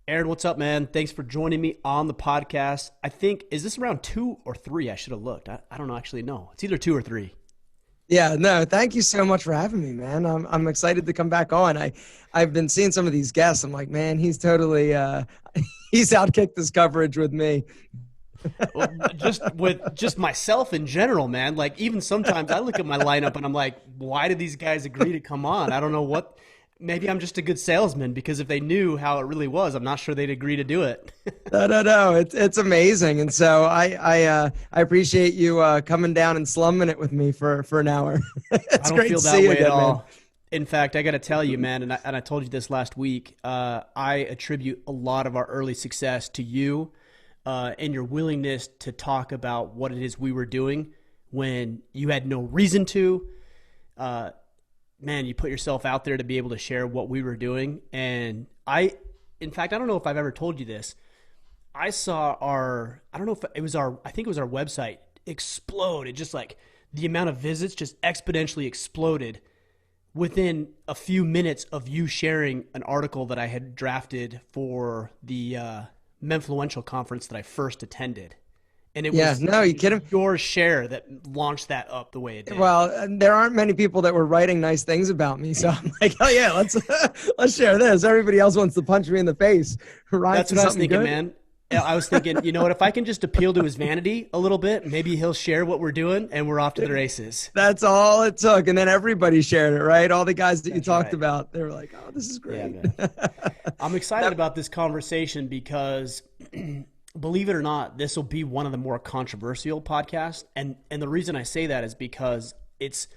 Aaron, what's up, man? Thanks for joining me on the podcast. Is this around 2 or 3? I should have looked. I don't actually know. It's either 2 or 3. Yeah, no, thank you so much for having me, man. I'm excited to come back on. I've been seeing some of these guests. I'm like, man, he's totally he's outkicked this coverage with me. Well, just with just myself in general, man. Like even sometimes I look at my lineup and I'm like, why did these guys agree to come on? I don't know what. Maybe I'm just a good salesman because if they knew how it really was, I'm not sure they'd agree to do it. No. It's amazing, and so I appreciate you coming down and slumming it with me for an hour. I It's don't great feel to that see you way at again, man. all. In fact, I got to tell you, man, and I told you this last week. I attribute a lot of our early success to you and your willingness to talk about what it is we were doing when you had no reason to. Uh, Man, you put yourself out there to be able to share what we were doing. And in fact, I don't know if I've ever told you this. I saw I don't know if it was I think it was our website explode. It just like the amount of visits just exponentially exploded within a few minutes of you sharing an article that I had drafted for the Menfluential conference that I first attended. And Yeah, no, you it was kidding? your share that launched that up the way it did. Well, there aren't many people that were writing nice things about me, so I'm like, oh yeah, let's let's share this. Everybody else wants to punch me in the face. Ryan That's for what I was something thinking, good. man. I was thinking, you know what? If I can just appeal to his vanity a little bit, maybe he'll share what we're doing, and we're off to the races. That's all it took, and then everybody shared it, right? All the guys that you That's talked right. about, they were like, "Oh, this is Yeah, great." man. I'm excited That- about this conversation because, believe it or not, this will be one of the more controversial podcasts, and the reason I say that is because it's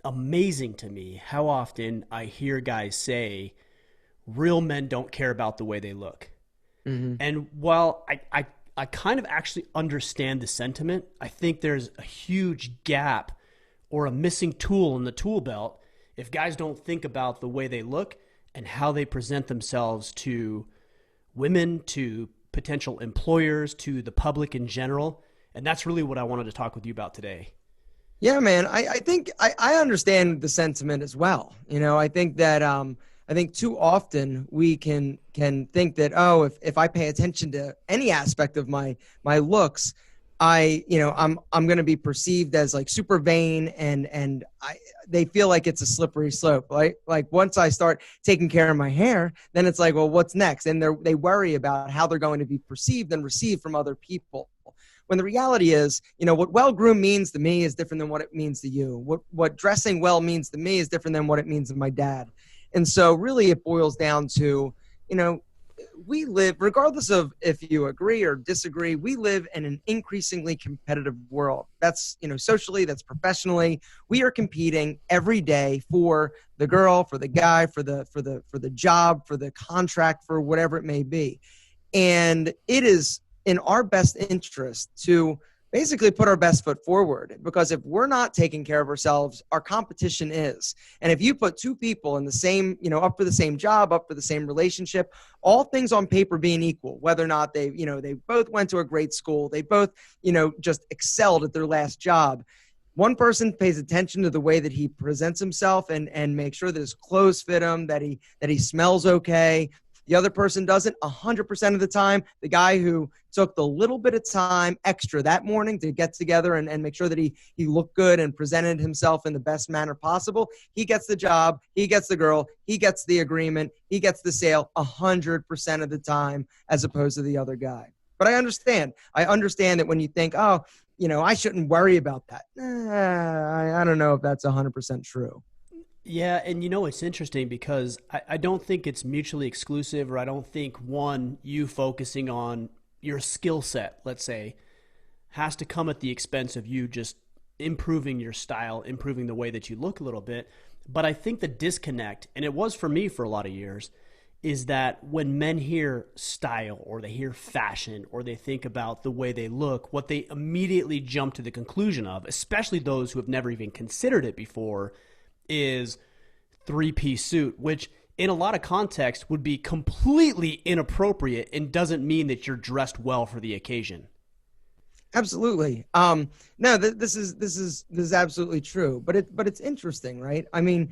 amazing to me how often I hear guys say, "Real men don't care about the way they look." Mhm. And while I kind of actually understand the sentiment, I think there's a huge gap or a missing tool in the tool belt if guys don't think about the way they look and how they present themselves to women, to potential employers, to the public in general. And that's really what I wanted to talk with you about today. Yeah, man. I think I understand the sentiment as well. I think that I think too often we can think that, oh, if I pay attention to any aspect of my looks, I'm going to be perceived as like super vain, and they feel like it's a slippery slope. Like once I start taking care of my hair, then it's like, well, what's next? And they worry about how they're going to be perceived and received from other people. When the reality is, what well-groomed means to me is different than what it means to you. What dressing well means to me is different than what it means to my dad. And so really it boils down to, you know, we live, regardless of if you agree or disagree, we live in an increasingly competitive world. That's, socially, that's professionally. We are competing every day for the girl, for the guy, for the job, for the contract, for whatever it may be. And it is in our best interest to basically put our best foot forward, because if we're not taking care of ourselves, our competition is. And if you put two people in the same, up for the same job, up for the same relationship, all things on paper being equal, whether or not they both went to a great school, they both, just excelled at their last job. One person pays attention to the way that he presents himself and make sure that his clothes fit him, that he smells okay. The other person doesn't 100% of the time. The guy who took the little bit of time extra that morning to get together and make sure that he looked good and presented himself in the best manner possible, he gets the job, he gets the girl, he gets the agreement, he gets the sale 100% of the time, as opposed to the other guy. But I understand. I understand that when you think, oh, I shouldn't worry about that. I don't know if that's 100% true. Yeah, and it's interesting because I don't think it's mutually exclusive, or I don't think you focusing on your skill set, let's say, has to come at the expense of you just improving your style, improving the way that you look a little bit. But I think the disconnect, and it was for me for a lot of years, is that when men hear style or they hear fashion or they think about the way they look, what they immediately jump to the conclusion of, especially those who have never even considered it before, is three-piece suit, which in a lot of context would be completely inappropriate and doesn't mean that you're dressed well for the occasion. Absolutely. No, this is absolutely true. But it's interesting, right? I mean,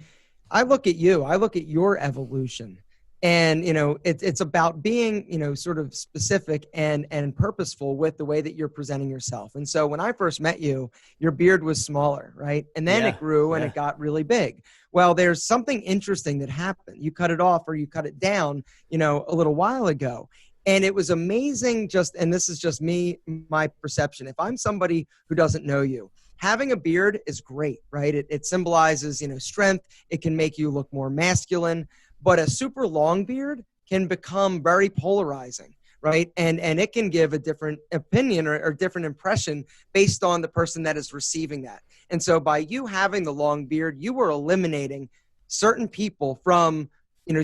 I look at you. I look at your evolution, And, it's about being, sort of specific and purposeful with the way that you're presenting yourself. And so when I first met you, your beard was smaller, right? And then it grew and it got really big. Well, there's something interesting that happened. You cut it off or you cut it down, a little while ago. And it was amazing and this is just me, my perception. If I'm somebody who doesn't know you, having a beard is great, right? It symbolizes, strength. It can make you look more masculine. But a super long beard can become very polarizing, right? And it can give a different opinion or different impression based on the person that is receiving that. And so by you having the long beard, you were eliminating certain people from,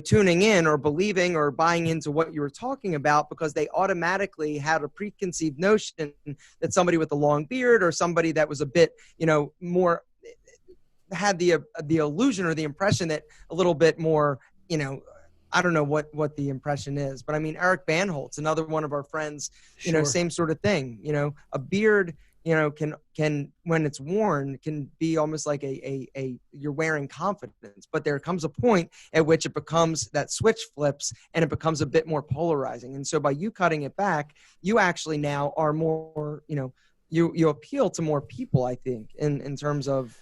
tuning in or believing or buying into what you were talking about, because they automatically had a preconceived notion that somebody with a long beard or somebody that was a bit, more had the illusion or the impression that a little bit more, I don't know what the impression is, but I mean, Eric Banholtz, another one of our friends, same sort of thing. A beard, can when it's worn can be almost like a you're wearing confidence, but there comes a point at which it becomes that switch flips and it becomes a bit more polarizing. And so by you cutting it back, you actually now are more, you appeal to more people, I think, in terms of,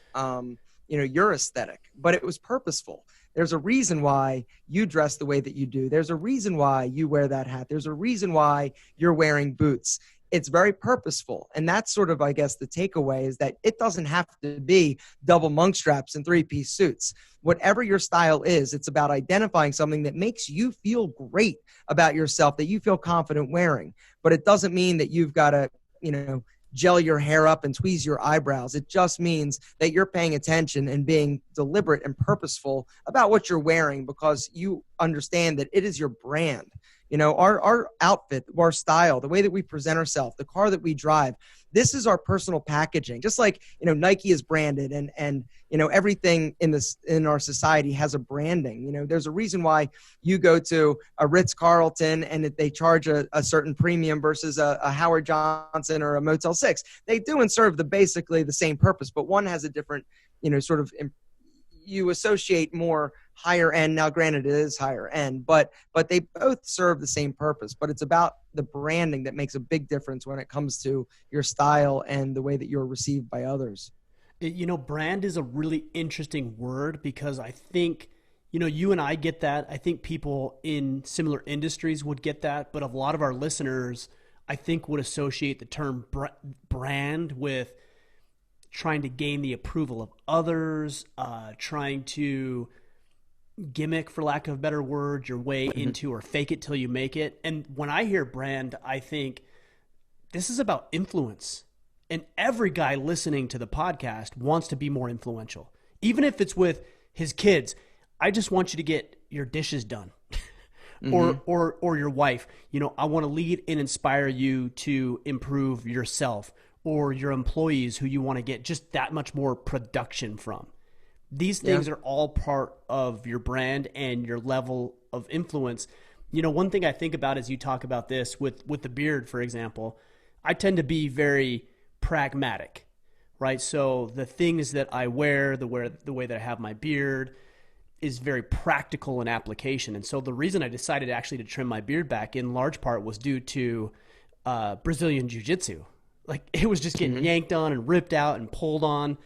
your aesthetic, but it was purposeful. There's a reason why you dress the way that you do. There's a reason why you wear that hat. There's a reason why you're wearing boots. It's very purposeful. And that's sort of, I guess, the takeaway is that it doesn't have to be double monk straps and three-piece suits. Whatever your style is, it's about identifying something that makes you feel great about yourself, that you feel confident wearing. But it doesn't mean that you've got to, gel your hair up and tweeze your eyebrows. It just means that you're paying attention and being deliberate and purposeful about what you're wearing, because you understand that it is your brand. Our outfit, our style, the way that we present ourselves, the car that we drive, this is our personal packaging. Just like, Nike is branded and everything in our society has a branding. There's a reason why you go to a Ritz-Carlton and they charge a certain premium versus a Howard Johnson or a Motel 6. They do and serve basically the same purpose, but one has a different, sort of you associate more higher end. Now, granted, it is higher end, but they both serve the same purpose. But it's about the branding that makes a big difference when it comes to your style and the way that you're received by others. Brand is a really interesting word, because I think, you and I get that. I think people in similar industries would get that. But a lot of our listeners, I think, would associate the term brand with trying to gain the approval of others, trying to gimmick, for lack of a better word, your way into, or fake it till you make it. And when I hear brand, I think this is about influence. And every guy listening to the podcast wants to be more influential. Even if it's with his kids, I just want you to get your dishes done. or your wife. I want to lead and inspire you to improve yourself, or your employees who you want to get just that much more production from. These things are all part of your brand and your level of influence. One thing I think about as you talk about this with the beard, for example, I tend to be very pragmatic, right? So the things that I wear, the way that I have my beard is very practical in application. And so the reason I decided actually to trim my beard back in large part was due to Brazilian Jiu-Jitsu. Like, it was just getting yanked on and ripped out and pulled on.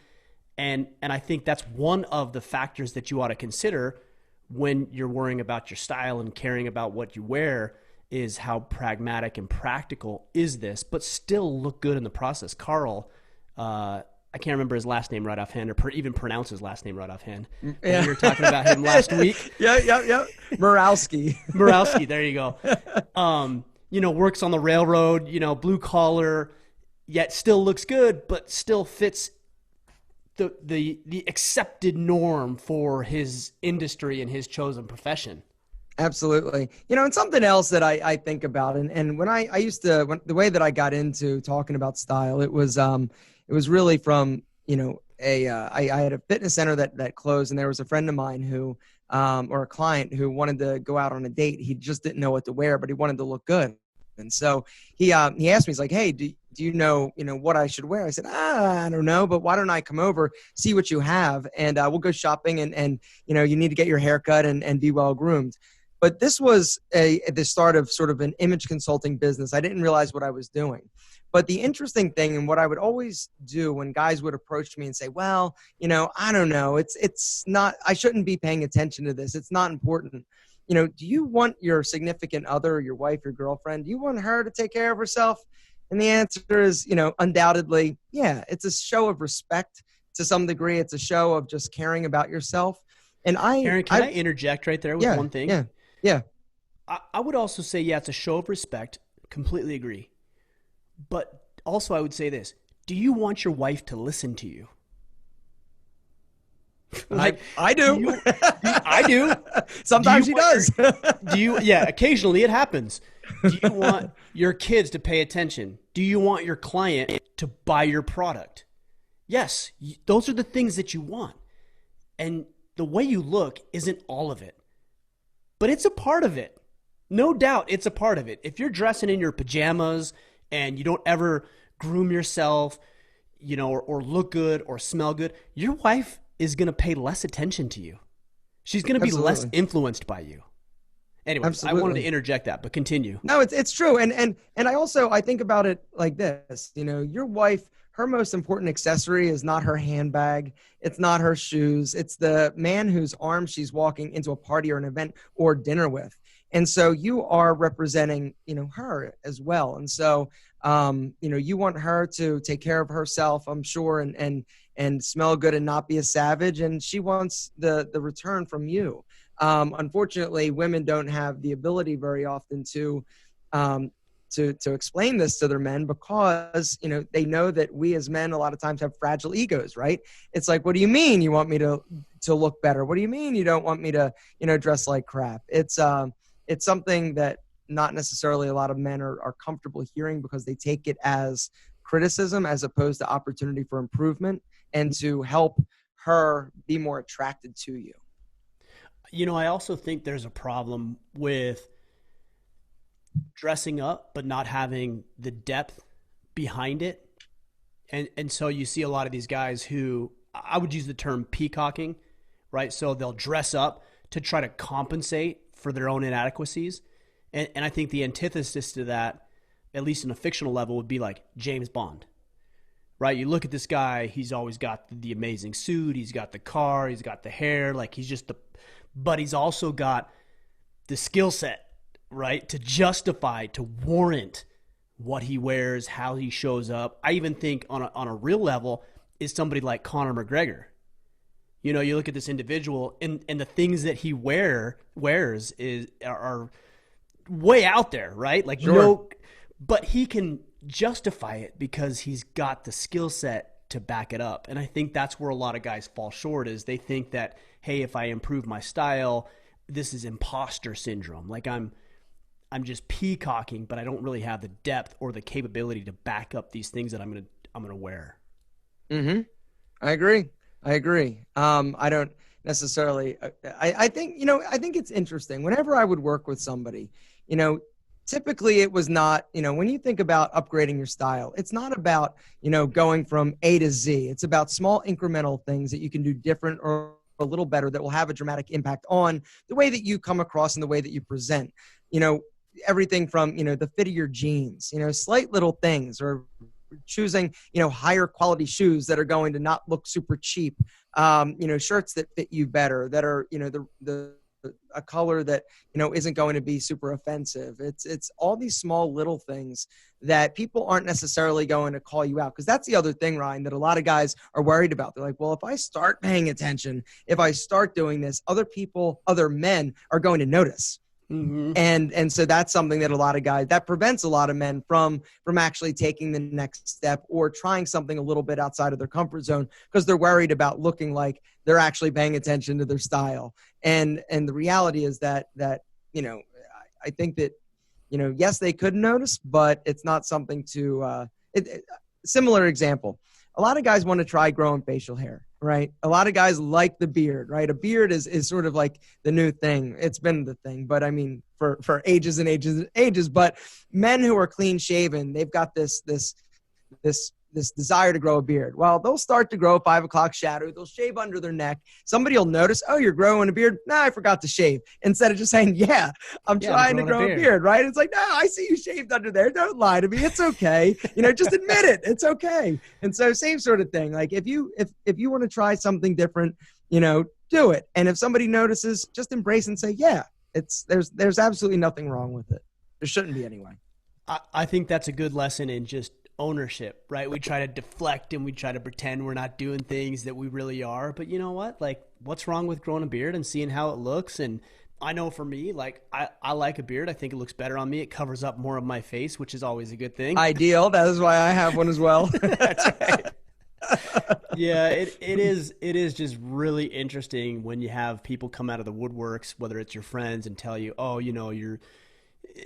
And I think that's one of the factors that you ought to consider when you're worrying about your style and caring about what you wear, is how pragmatic and practical is this, but still look good in the process. Carl, I can't remember his last name right offhand, or even pronounce his last name right offhand. Yeah. We were talking about him last week. Yeah. Murawski. Murawski, there you go. Works on the railroad, blue collar, yet still looks good, but still fits the accepted norm for his industry and his chosen profession. Absolutely. And something else that I think about, and when I used to, the way that I got into talking about style, it was really from, I had a fitness center that closed, and there was a friend of mine who, or a client who wanted to go out on a date. He just didn't know what to wear, but he wanted to look good. And so he asked me, he's like, hey, do you know, what I should wear? I said, I don't know, but why don't I come over, see what you have, and we'll go shopping, and you need to get your hair cut and be well groomed. But this was the start of sort of an image consulting business. I didn't realize what I was doing. But the interesting thing, and what I would always do when guys would approach me and say, well, I don't know, it's not, I shouldn't be paying attention to this. It's not important. Do you want your significant other, or your wife, your girlfriend, do you want her to take care of herself? And the answer is, undoubtedly, yeah, it's a show of respect to some degree. It's a show of just caring about yourself. And Aaron, can I interject right there with one thing? Yeah. I would also say, yeah, it's a show of respect. Completely agree. But also I would say this. Do you want your wife to listen to you? Like, I do. I do. Sometimes she does. Occasionally it happens. Do you want your kids to pay attention? Do you want your client to buy your product? Yes, those are the things that you want. And the way you look isn't all of it, but it's a part of it. No doubt it's a part of it. If you're dressing in your pajamas and you don't ever groom yourself, or look good or smell good, your wife is going to pay less attention to you. She's going to be less influenced by you. Anyway, I wanted to interject that, but continue. No, it's true. And I think about it like this, your wife, her most important accessory is not her handbag. It's not her shoes. It's the man whose arm she's walking into a party or an event or dinner with. And so you are representing, her as well. And so, you want her to take care of herself, I'm sure, and smell good and not be a savage. And she wants the return from you. Unfortunately, women don't have the ability very often to explain this to their men because, they know that we as men a lot of times have fragile egos, right? It's like, what do you mean you want me to look better? What do you mean you don't want me to, dress like crap? It's something that not necessarily a lot of men are comfortable hearing because they take it as criticism as opposed to opportunity for improvement and to help her be more attracted to you. I also think there's a problem with dressing up but not having the depth behind it. And so you see a lot of these guys who, I would use the term peacocking, right? So they'll dress up to try to compensate for their own inadequacies. And I think the antithesis to that, at least in a fictional level, would be like James Bond, right? You look at this guy, he's always got the amazing suit, he's got the car, he's got the hair, like he's just but he's also got the skill set, right? To justify, to warrant what he wears, how he shows up. I even think on a real level is somebody like Conor McGregor. You look at this individual and the things that he wears are way out there, right? Like, sure. But he can justify it because he's got the skill set to back it up. And I think that's where a lot of guys fall short is they think that, hey, if I improve my style, this is imposter syndrome. Like I'm just peacocking, but I don't really have the depth or the capability to back up these things that I'm going to wear. Mm-hmm. I agree. I don't necessarily, I think it's interesting. Whenever I would work with somebody, typically it was not, when you think about upgrading your style, it's not about, going from A to Z. It's about small incremental things that you can do different or a little better that will have a dramatic impact on the way that you come across and the way that you present, everything from, the fit of your jeans, slight little things, or choosing, higher quality shoes that are going to not look super cheap, shirts that fit you better, that are, a color that, isn't going to be super offensive. It's all these small little things that people aren't necessarily going to call you out. Because that's the other thing, Ryan, that a lot of guys are worried about. They're like, well, if I start paying attention, if I start doing this, other men are going to notice. Mm-hmm. And so that's something that a lot of guys, that prevents a lot of men from actually taking the next step or trying something a little bit outside of their comfort zone because they're worried about looking like they're actually paying attention to their style. And the reality is that I think that, yes, they could notice, but it's not something to, similar example. A lot of guys want to try growing facial hair, right? A lot of guys like the beard, right? A beard is sort of like the new thing. It's been the thing, but I mean, for ages and ages and ages, but men who are clean shaven, they've got this this desire to grow a beard. Well, they'll start to grow a 5 o'clock shadow. They'll shave under their neck. Somebody will notice, oh, you're growing a beard. No, I forgot to shave. Instead of just saying, yeah, I'm trying to grow a beard, right? It's like, no, I see you shaved under there. Don't lie to me. It's okay. Just admit it. It's okay. And so same sort of thing. Like if you want to try something different, do it. And if somebody notices, just embrace and say, yeah, there's absolutely nothing wrong with it. There shouldn't be anyway. I think that's a good lesson in just ownership, right? We try to deflect and we try to pretend we're not doing things that we really are. But you know what? Like, what's wrong with growing a beard and seeing how it looks? And I know for me, like, I like a beard. I think it looks better on me. It covers up more of my face, which is always a good thing. Ideal. That is why I have one as well. That's right. Yeah, it is just really interesting when you have people come out of the woodworks, whether it's your friends, and tell you, oh,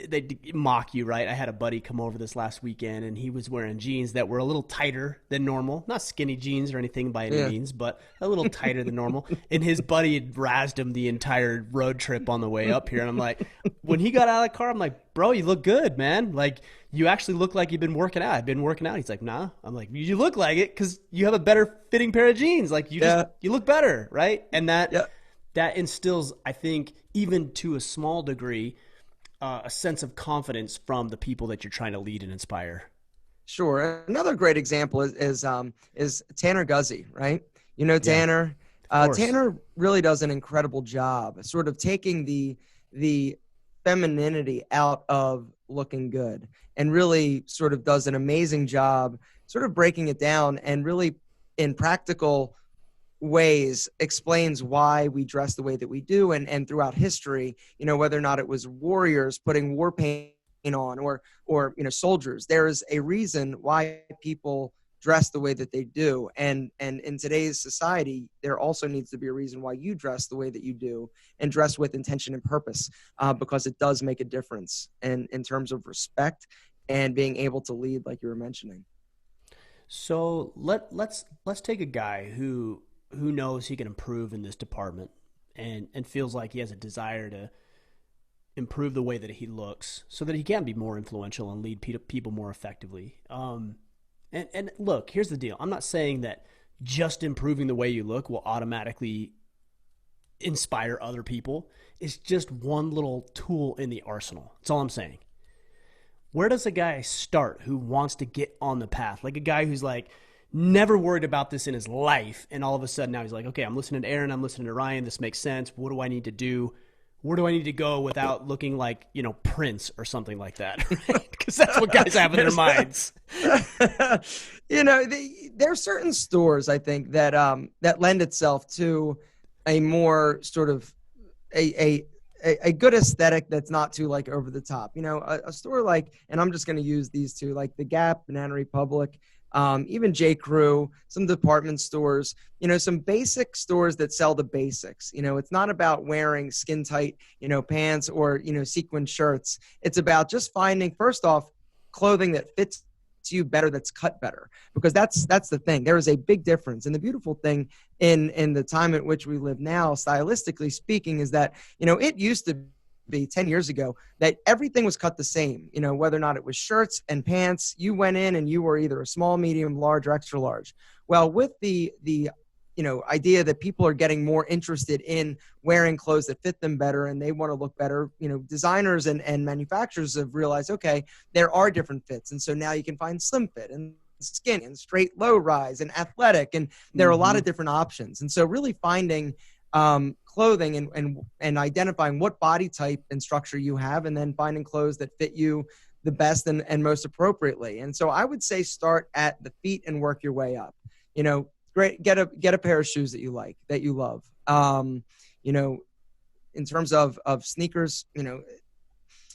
they mock you, right? I had a buddy come over this last weekend, and he was wearing jeans that were a little tighter than normal. Not skinny jeans or anything by any means, but a little tighter than normal. And his buddy had razzed him the entire road trip on the way up here. And I'm like, when he got out of the car, I'm like, bro, you look good, man. Like, you actually look like you've been working out. I've been working out. He's like, nah. I'm like, you look like it because you have a better fitting pair of jeans. Like, you look better, right? And that instills, I think, even to a small degree, a sense of confidence from the people that you're trying to lead and inspire. Sure. Another great example is Tanner Guzzi, right? Tanner. Tanner really does an incredible job, sort of taking the femininity out of looking good, and really sort of does an amazing job, sort of breaking it down and really in practical ways explains why we dress the way that we do, and throughout history, whether or not it was warriors putting war paint on or soldiers, there is a reason why people dress the way that they do, and in today's society there also needs to be a reason why you dress the way that you do, and dress with intention and purpose, because it does make a difference in terms of respect and being able to lead, like you were mentioning. So let's take a guy who knows he can improve in this department and feels like he has a desire to improve the way that he looks so that he can be more influential and lead people more effectively. And look, here's the deal. I'm not saying that just improving the way you look will automatically inspire other people. It's just one little tool in the arsenal. That's all I'm saying. Where does a guy start who wants to get on the path? Like a guy who's like, never worried about this in his life, and all of a sudden now he's like, okay, I'm listening to Aaron, I'm listening to Ryan, this makes sense. What do I need to do? Where do I need to go without looking like, Prince or something like that? Because that's what guys have in their minds. There are certain stores, I think, that lend itself to a more sort of a good aesthetic that's not too like over the top. A store like, and I'm just going to use these two, like the Gap, Banana Republic, even J. Crew, some department stores, some basic stores that sell the basics. It's not about wearing skin tight, pants or, sequin shirts. It's about just finding, first off, clothing that fits you better, that's cut better, because that's the thing. There is a big difference. And the beautiful thing in the time at which we live now, stylistically speaking, is that, it used to be 10 years ago that everything was cut the same, whether or not it was shirts and pants, you went in and you were either a small, medium, large, or extra large. Well, with the idea that people are getting more interested in wearing clothes that fit them better and they want to look better, designers and manufacturers have realized, okay, there are different fits. And so now you can find slim fit and skinny and straight low rise and athletic, and there are a lot of different options. And so really finding clothing and identifying what body type and structure you have, and then finding clothes that fit you the best and most appropriately. And so I would say start at the feet and work your way up. Great, get a pair of shoes that you like, that you love. In terms of sneakers,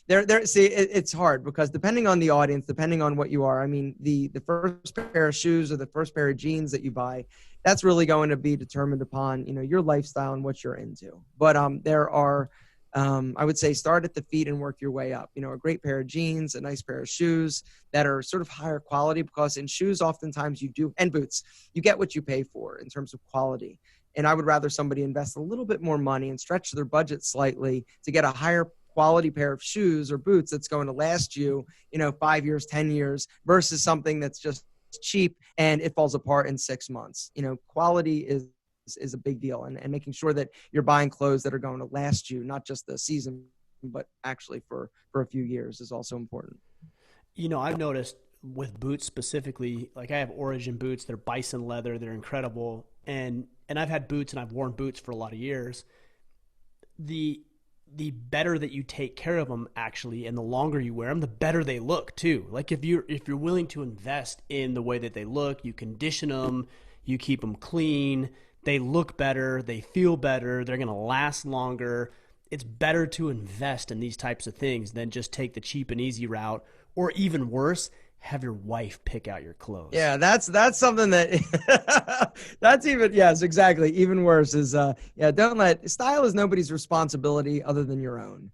it's hard because depending on the audience, depending on what you are, I mean, the first pair of shoes or the first pair of jeans that you buy, that's really going to be determined upon, your lifestyle and what you're into. But there are, I would say, start at the feet and work your way up. A great pair of jeans, a nice pair of shoes that are sort of higher quality, because in shoes, oftentimes and boots, you get what you pay for in terms of quality. And I would rather somebody invest a little bit more money and stretch their budget slightly to get a higher quality pair of shoes or boots that's going to last you, 5 years, 10 years, versus something that's just cheap and it falls apart in 6 months. Quality is a big deal, and making sure that you're buying clothes that are going to last you, not just the season, but actually for a few years is also important. I've noticed with boots specifically, like I have Origin boots, they're bison leather, they're incredible. And I've had boots and I've worn boots for a lot of years. The better that you take care of them actually, and the longer you wear them, the better they look too. Like if you're willing to invest in the way that they look, you condition them, you keep them clean, they look better, they feel better, they're going to last longer. It's better to invest in these types of things than just take the cheap and easy route, or even worse, have your wife pick out your clothes. Yeah, that's something that that's even, yes, exactly. Even worse is don't let style is nobody's responsibility other than your own.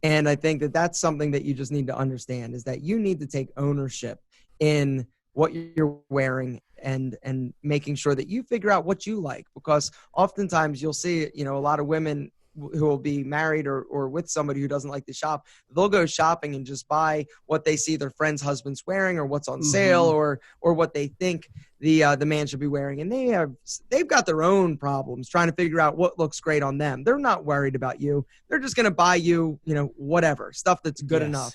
And I think that that's something that you just need to understand, is that you need to take ownership in what you're wearing and making sure that you figure out what you like, because oftentimes you'll see, a lot of women who will be married or with somebody who doesn't like to shop, they'll go shopping and just buy what they see their friend's husband's wearing, or what's on sale, or what they think the man should be wearing. And they've got their own problems trying to figure out what looks great on them. They're not worried about you. They're just going to buy you, whatever stuff that's good enough.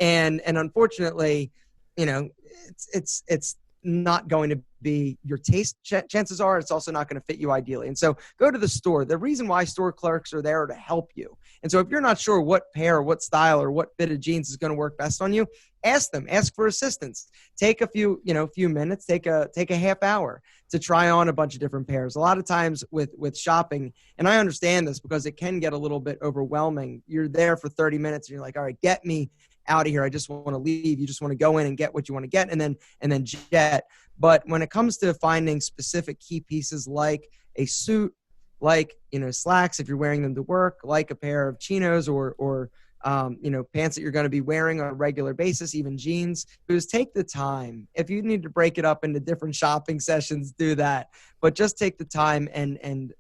And unfortunately, it's not going to be your taste. Chances are it's also not going to fit you ideally. And so go to the store. The reason why store clerks are there to help you. And so if you're not sure what pair or what style or what fit of jeans is going to work best on you, ask them, ask for assistance. Take a few minutes, take a half hour to try on a bunch of different pairs. A lot of times with shopping, and I understand this because it can get a little bit overwhelming. You're there for 30 minutes and you're like, all right, get me out of here. I just want to leave. You just want to go in and get what you want to get and then jet. But when it comes to finding specific key pieces like a suit, like, slacks, if you're wearing them to work, like a pair of chinos or pants that you're going to be wearing on a regular basis, even jeans, is take the time. If you need to break it up into different shopping sessions, do that. But just take the time and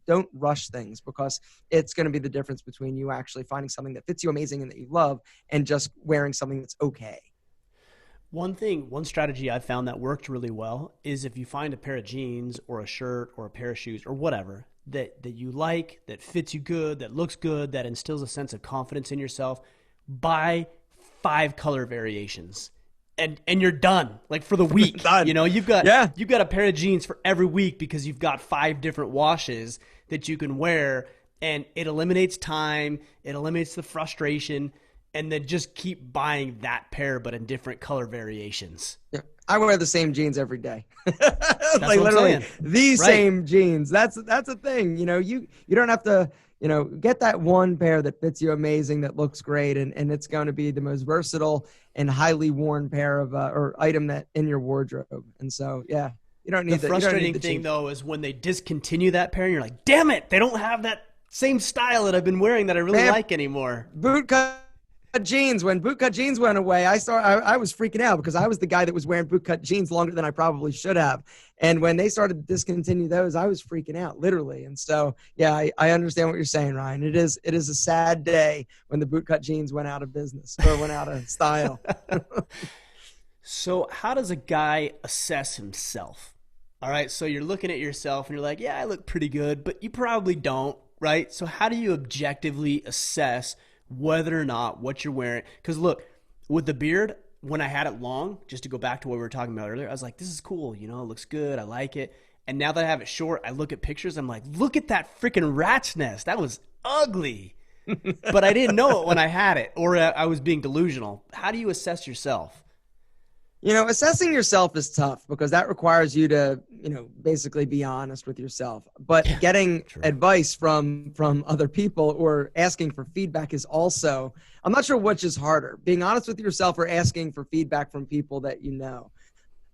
don't rush things, because it's going to be the difference between you actually finding something that fits you amazing and that you love, and just wearing something that's okay. One strategy I found that worked really well is if you find a pair of jeans or a shirt or a pair of shoes or whatever that you like, that fits you good, that looks good, that instills a sense of confidence in yourself, buy 5 color variations and you're done. Like for the week, you've got a pair of jeans for every week because you've got 5 different washes that you can wear, and it eliminates time. It eliminates the frustration. And then just keep buying that pair, but in different color variations. Yeah. I wear the same jeans every day. That's like literally the right. Same jeans. That's a thing. You don't have to, get that one pair that fits you amazing, that looks great. And it's going to be the most versatile and highly worn pair of, or item that in your wardrobe. And so, yeah, you don't need the frustrating thing though, is when they discontinue that pair and you're like, damn it, they don't have that same style that I've been wearing that I really like anymore. Bootcut jeans. When bootcut jeans went away, I was freaking out, because I was the guy that was wearing bootcut jeans longer than I probably should have. And when they started to discontinue those, I was freaking out, literally. And so, yeah, I understand what you're saying, Ryan. It is a sad day when the bootcut jeans went out of business, or went out of style. So how does a guy assess himself? All right, so you're looking at yourself and you're like, yeah, I look pretty good, but you probably don't, right? So how do you objectively assess whether or not what you're wearing? Because look, with the beard, when I had it long, just to go back to what we were talking about earlier, I was like, this is cool, it looks good, I like it. And now that I have it short, I look at pictures, I'm like, look at that freaking rat's nest, that was ugly. But I didn't know it when I had it, or I was being delusional. How do you assess yourself? Assessing yourself is tough, because that requires you to, basically be honest with yourself. But getting advice from other people or asking for feedback is also, I'm not sure which is harder, being honest with yourself or asking for feedback from people that you know.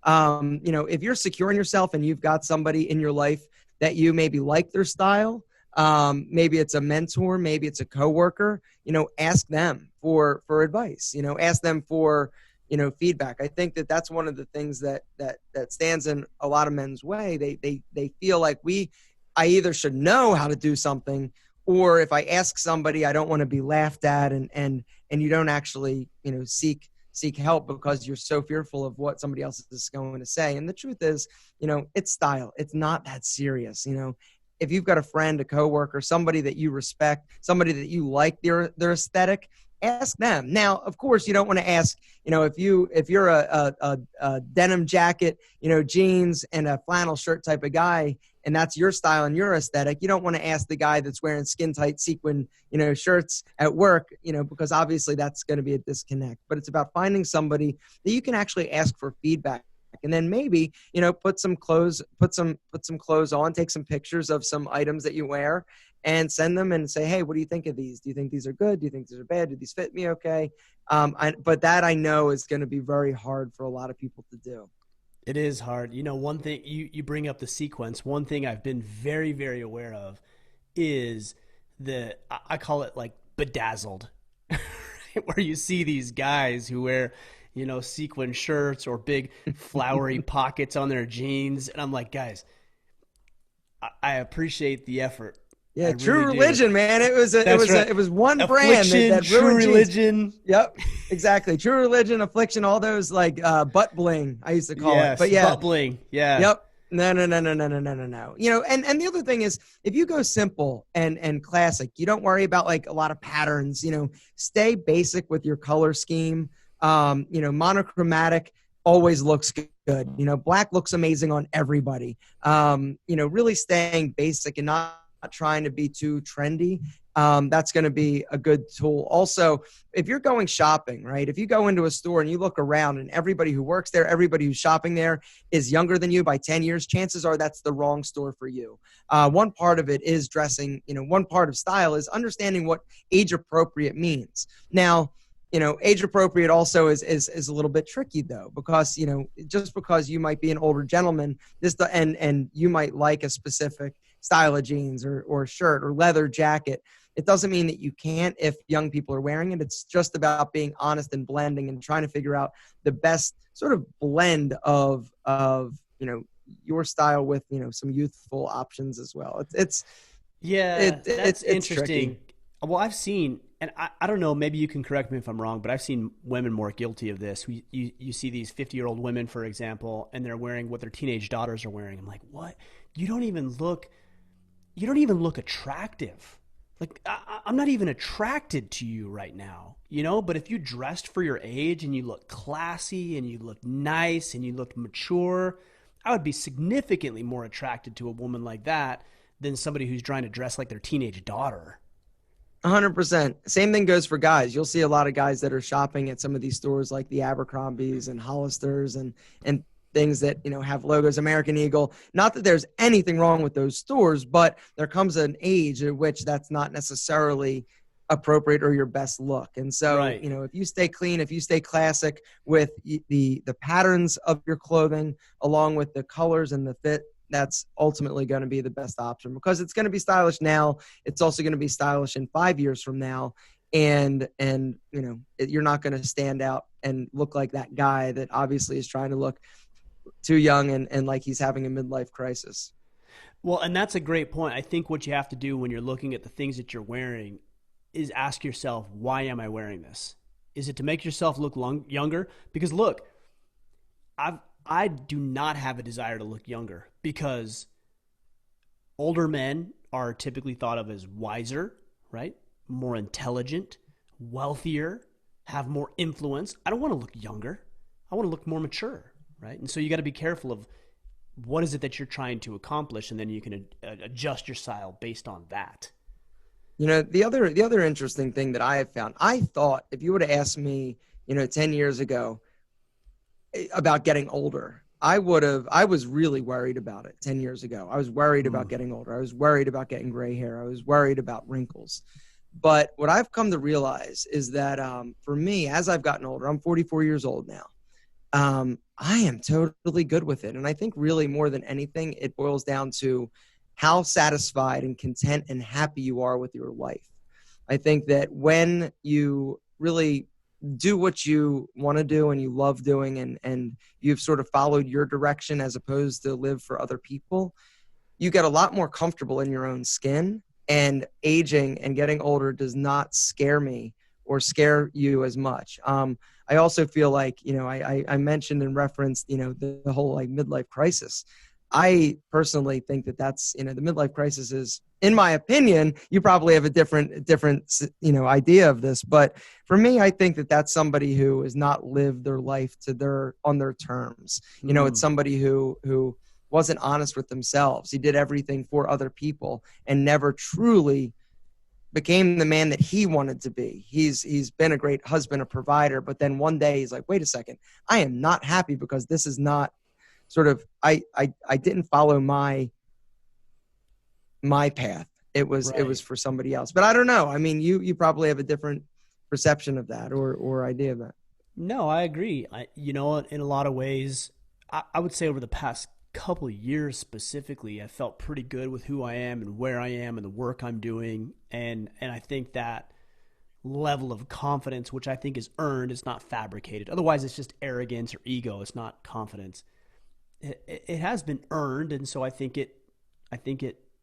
If you're secure in yourself and you've got somebody in your life that you maybe like their style, maybe it's a mentor, maybe it's a coworker, ask them for advice, ask them for feedback. I think that that's one of the things that stands in a lot of men's way. They feel like I either should know how to do something, or if I ask somebody, I don't want to be laughed at, and you don't actually, seek seek help because you're so fearful of what somebody else is going to say. And the truth is, it's style. It's not that serious. If you've got a friend, a coworker, somebody that you respect, somebody that you like their aesthetic, ask them. Now, of course, you don't want to ask, if you're a denim jacket, jeans and a flannel shirt type of guy, and that's your style and your aesthetic, you don't want to ask the guy that's wearing skin tight sequin, shirts at work, because obviously that's going to be a disconnect. But it's about finding somebody that you can actually ask for feedback. And then maybe, put some clothes on, take some pictures of some items that you wear and send them and say, hey, what do you think of these? Do you think these are good? Do you think these are bad? Do these fit me okay? But that I know is going to be very hard for a lot of people to do. It is hard. One thing you bring up the sequence. One thing I've been very, very aware of is I call it like bedazzled, where you see these guys who wear, sequin shirts or big flowery pockets on their jeans. And I'm like, guys, I appreciate the effort. Yeah, I True really Religion, do. man. It was one brand that True ruined jeans. Religion. Yep, exactly. True Religion, Affliction, all those like butt bling, I used to call it. But yeah, butt bling. Yeah. Yep. No. And the other thing is, if you go simple and classic, you don't worry about like a lot of patterns. Stay basic with your color scheme. Monochromatic always looks good. Black looks amazing on everybody. Really staying basic and not trying to be too trendy. That's going to be a good tool. Also, if you're going shopping, right? If you go into a store and you look around and everybody who works there, everybody who's shopping there is younger than you by 10 years, chances are that's the wrong store for you. One part of it is dressing, one part of style is understanding what age appropriate means. Now, age appropriate also is a little bit tricky though, because, just because you might be an older gentleman, and you might like a specific style of jeans or shirt or leather jacket, it doesn't mean that you can't if young people are wearing it. It's just about being honest and blending and trying to figure out the best sort of blend of your style with, some youthful options as well. That's interesting. Tricky. Well, I've seen, and I don't know, maybe you can correct me if I'm wrong, but I've seen women more guilty of this. You see these 50-year-old women, for example, and they're wearing what their teenage daughters are wearing. I'm like, what? You don't even look attractive. Like, I'm not even attracted to you right now, but if you dressed for your age and you look classy and you look nice and you look mature, I would be significantly more attracted to a woman like that than somebody who's trying to dress like their teenage daughter. 100%. Same thing goes for guys. You'll see a lot of guys that are shopping at some of these stores like the Abercrombies and Hollisters and things that, have logos, American Eagle. Not that there's anything wrong with those stores, but there comes an age at which that's not necessarily appropriate or your best look. And so, right. If you stay clean, if you stay classic with the patterns of your clothing, along with the colors and the fit, that's ultimately going to be the best option, because it's going to be stylish now. It's also going to be stylish in 5 years from now. And you're not going to stand out and look like that guy that obviously is trying to look too young and like he's having a midlife crisis. Well, and that's a great point. I think what you have to do when you're looking at the things that you're wearing is ask yourself, why am I wearing this? Is it to make yourself look younger? Because look, I do not have a desire to look younger, because older men are typically thought of as wiser, right? More intelligent, wealthier, have more influence. I don't want to look younger. I want to look more mature, right? And so you got to be careful of what is it that you're trying to accomplish, and then you can adjust your style based on that. The other interesting thing that I have found, I thought if you would have asked me, 10 years ago about getting older, I was really worried about it 10 years ago. I was worried about getting older. I was worried about getting gray hair. I was worried about wrinkles. But what I've come to realize is that for me, as I've gotten older, I'm 44 years old now. I am totally good with it. And I think really more than anything, it boils down to how satisfied and content and happy you are with your life. I think that when you really do what you want to do and you love doing, and you've sort of followed your direction as opposed to live for other people, you get a lot more comfortable in your own skin, and aging and getting older does not scare me or scare you as much. I also feel like, I mentioned and referenced, the whole like midlife crisis. I personally think that that's, the midlife crisis is, in my opinion, you probably have a different, idea of this. But for me, I think that that's somebody who has not lived their life on their terms. It's somebody who wasn't honest with themselves. He did everything for other people and never truly became the man that he wanted to be. He's been a great husband, a provider, but then one day he's like, wait a second, I am not happy because this is not sort of, I didn't follow my path. It was for somebody else. But I don't know. I mean, you probably have a different perception of that or idea of that. No, I agree. In a lot of ways, I would say over the past couple of years specifically, I felt pretty good with who I am and where I am and the work I'm doing. And I think that level of confidence, which I think is earned, is not fabricated. Otherwise, it's just arrogance or ego. It's not confidence. It has been earned. And so I think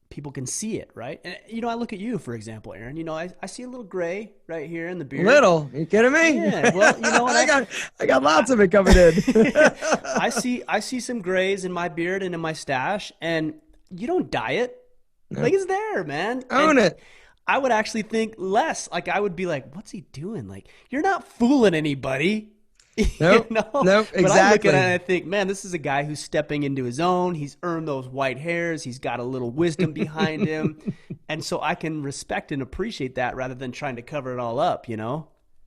people can see it, right? And, I look at you, for example, Aaron, I see a little gray right here in the beard. Little? Are you kidding me? Yeah. Well, and I got lots of it coming in. I see some grays in my beard and in my stash, and you don't dye it. No. Like, it's there, man. Own it. I would actually think less. Like, I would be like, what's he doing? Like, you're not fooling anybody. Nope, nope, exactly. But I look at it and I think, man, this is a guy who's stepping into his own. He's earned those white hairs. He's got a little wisdom behind him. And so I can respect and appreciate that rather than trying to cover it all up, Yeah,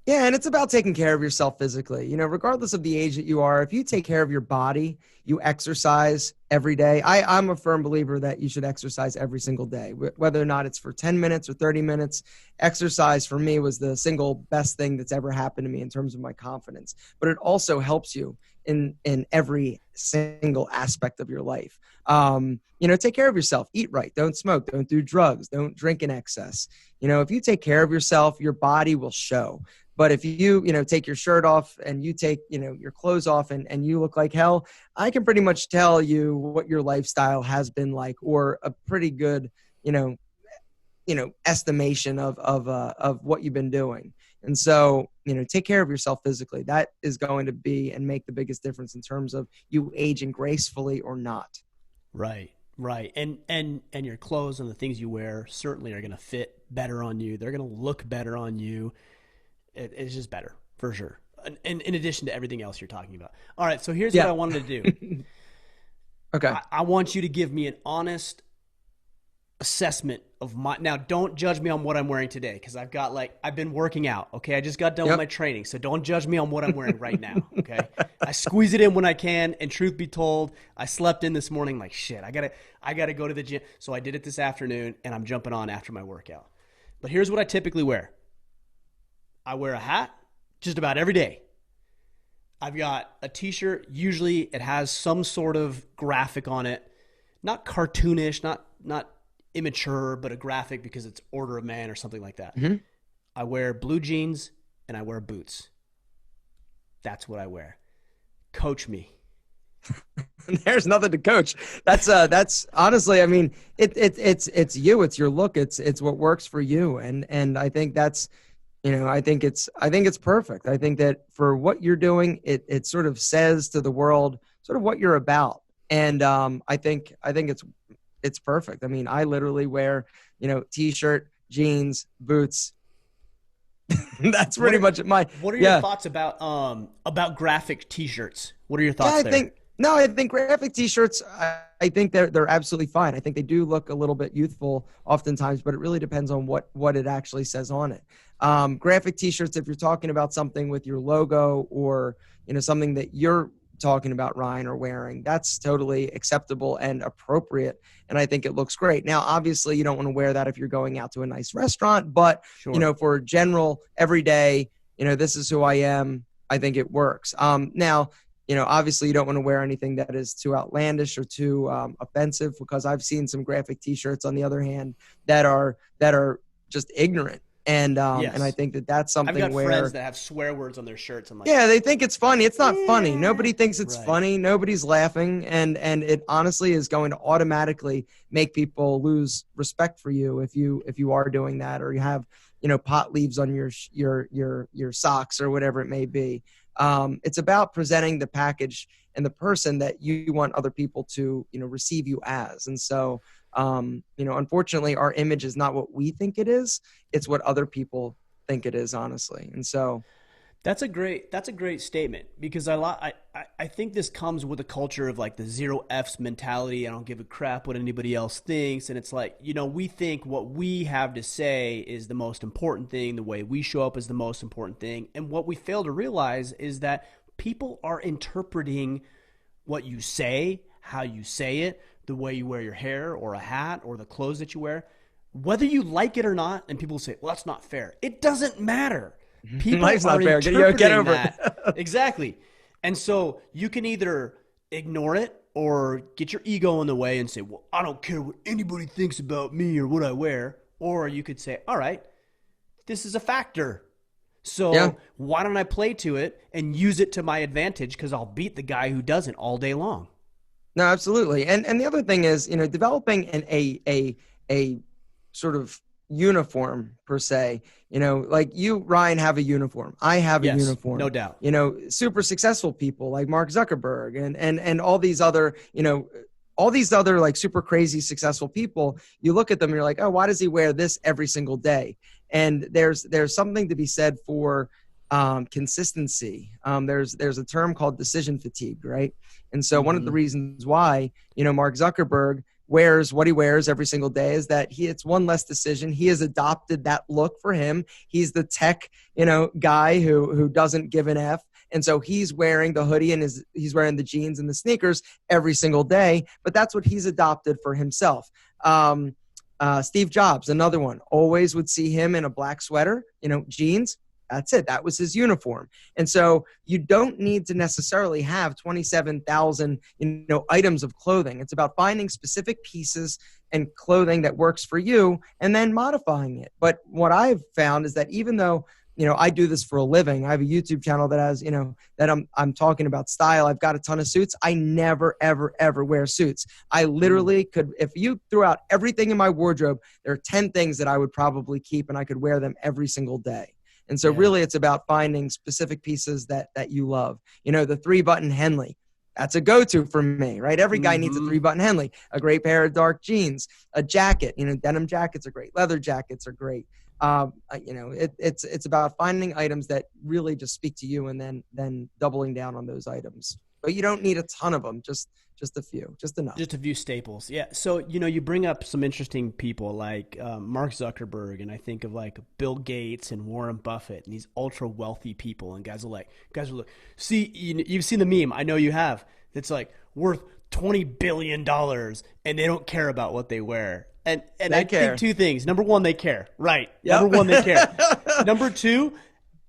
and it's about taking care of yourself physically. Regardless of the age that you are, if you take care of your body, you exercise every day. I'm a firm believer that you should exercise every single day, whether or not it's for 10 minutes or 30 minutes. Exercise for me was the single best thing that's ever happened to me in terms of my confidence. But it also helps you in every single aspect of your life. Take care of yourself, eat right, don't smoke, don't do drugs, don't drink in excess. If you take care of yourself, your body will show. But if you, take your shirt off and you take, your clothes off and you look like hell, I can pretty much tell you what your lifestyle has been like, or a pretty good, estimation of what you've been doing. And so, take care of yourself physically. That is going to be and make the biggest difference in terms of you aging gracefully or not. Right. And your clothes and the things you wear certainly are going to fit better on you. They're going to look better on you. It's just better, for sure. And in addition to everything else you're talking about. All right, so here's what I wanted to do. Okay. I want you to give me an honest assessment of now, don't judge me on what I'm wearing today, because I've been working out, okay? I just got done with my training, so don't judge me on what I'm wearing right now, okay? I squeeze it in when I can, and truth be told, I slept in this morning like, shit, I gotta go to the gym. So I did it this afternoon, and I'm jumping on after my workout. But here's what I typically wear. I wear a hat just about every day. I've got a t-shirt. Usually it has some sort of graphic on it. Not cartoonish, not immature, but a graphic because it's Order of Man or something like that. Mm-hmm. I wear blue jeans and I wear boots. That's what I wear. Coach me. There's nothing to coach. That's honestly, I mean, it's you, it's your look. It's what works for you. And I think that's, I think it's perfect. I think that for what you're doing, it sort of says to the world sort of what you're about. And I think it's perfect. I mean, I literally wear, t-shirt, jeans, boots. That's pretty much my. What are your thoughts about graphic t-shirts? What are your thoughts there? I think graphic t-shirts, I think they're absolutely fine. I think they do look a little bit youthful oftentimes, but it really depends on what it actually says on it. Graphic t-shirts, if you're talking about something with your logo or, something that you're talking about, Ryan, or wearing, that's totally acceptable and appropriate. And I think it looks great. Now, obviously, you don't want to wear that if you're going out to a nice restaurant, but, sure. For general, everyday, this is who I am, I think it works. Now, obviously you don't want to wear anything that is too outlandish or too offensive, because I've seen some graphic t-shirts on the other hand that are just ignorant. And and I think that's something I've got where friends that have swear words on their shirts. I'm like, yeah, they think it's funny. It's not funny. Nobody thinks it's funny. Nobody's laughing. And it honestly is going to automatically make people lose respect for you if you are doing that, or you have pot leaves on your socks or whatever it may be. It's about presenting the package and the person that you want other people to, receive you as. And so, unfortunately, our image is not what we think it is. It's what other people think it is, honestly. And so that's a great statement, because I think this comes with a culture of like the zero F's mentality. I don't give a crap what anybody else thinks. And it's like, we think what we have to say is the most important thing. The way we show up is the most important thing. And what we fail to realize is that people are interpreting what you say, how you say it, the way you wear your hair or a hat or the clothes that you wear, whether you like it or not. And people say, well, that's not fair. It doesn't matter. People Life's are not fair. interpreting Get over that. Exactly. And so you can either ignore it or get your ego in the way and say, well, I don't care what anybody thinks about me or what I wear. Or you could say, all right, this is a factor. So why don't I play to it and use it to my advantage? Because I'll beat the guy who doesn't all day long. No, absolutely. And the other thing is, developing a sort of uniform per se, like you, Ryan, have a uniform. I have a uniform. No doubt. Super successful people like Mark Zuckerberg and all these other, like super crazy successful people, you look at them and you're like, oh, why does he wear this every single day? And there's something to be said for consistency. There's a term called decision fatigue, right? And so one of the reasons why, Mark Zuckerberg wears what he wears every single day is that it's one less decision. He has adopted that look for him. He's the tech, guy who doesn't give an F. And so he's wearing the hoodie and he's wearing the jeans and the sneakers every single day, but that's what he's adopted for himself. Steve Jobs, another one, always would see him in a black sweater, jeans. That's it. That was his uniform. And so you don't need to necessarily have 27,000, items of clothing. It's about finding specific pieces and clothing that works for you and then modifying it. But what I've found is that even though, I do this for a living, I have a YouTube channel that has, that I'm talking about style. I've got a ton of suits. I never, ever, ever wear suits. I literally could, if you threw out everything in my wardrobe, there are 10 things that I would probably keep and I could wear them every single day. And so really it's about finding specific pieces that you love. The 3-button Henley, that's a go-to for me, right? Every guy needs a 3-button Henley, a great pair of dark jeans, a jacket, denim jackets are great. Leather jackets are great. It's about finding items that really just speak to you and then doubling down on those items. But you don't need a ton of them, just a few, just enough. Just a few staples. Yeah. So, you bring up some interesting people like Mark Zuckerberg, and I think of like Bill Gates and Warren Buffett and these ultra wealthy people. And guys are like, see, you've seen the meme. I know you have. It's like worth $20 billion and they don't care about what they wear. And I think two things. Number one, they care. Right. Yep. Number one, they care. Number two,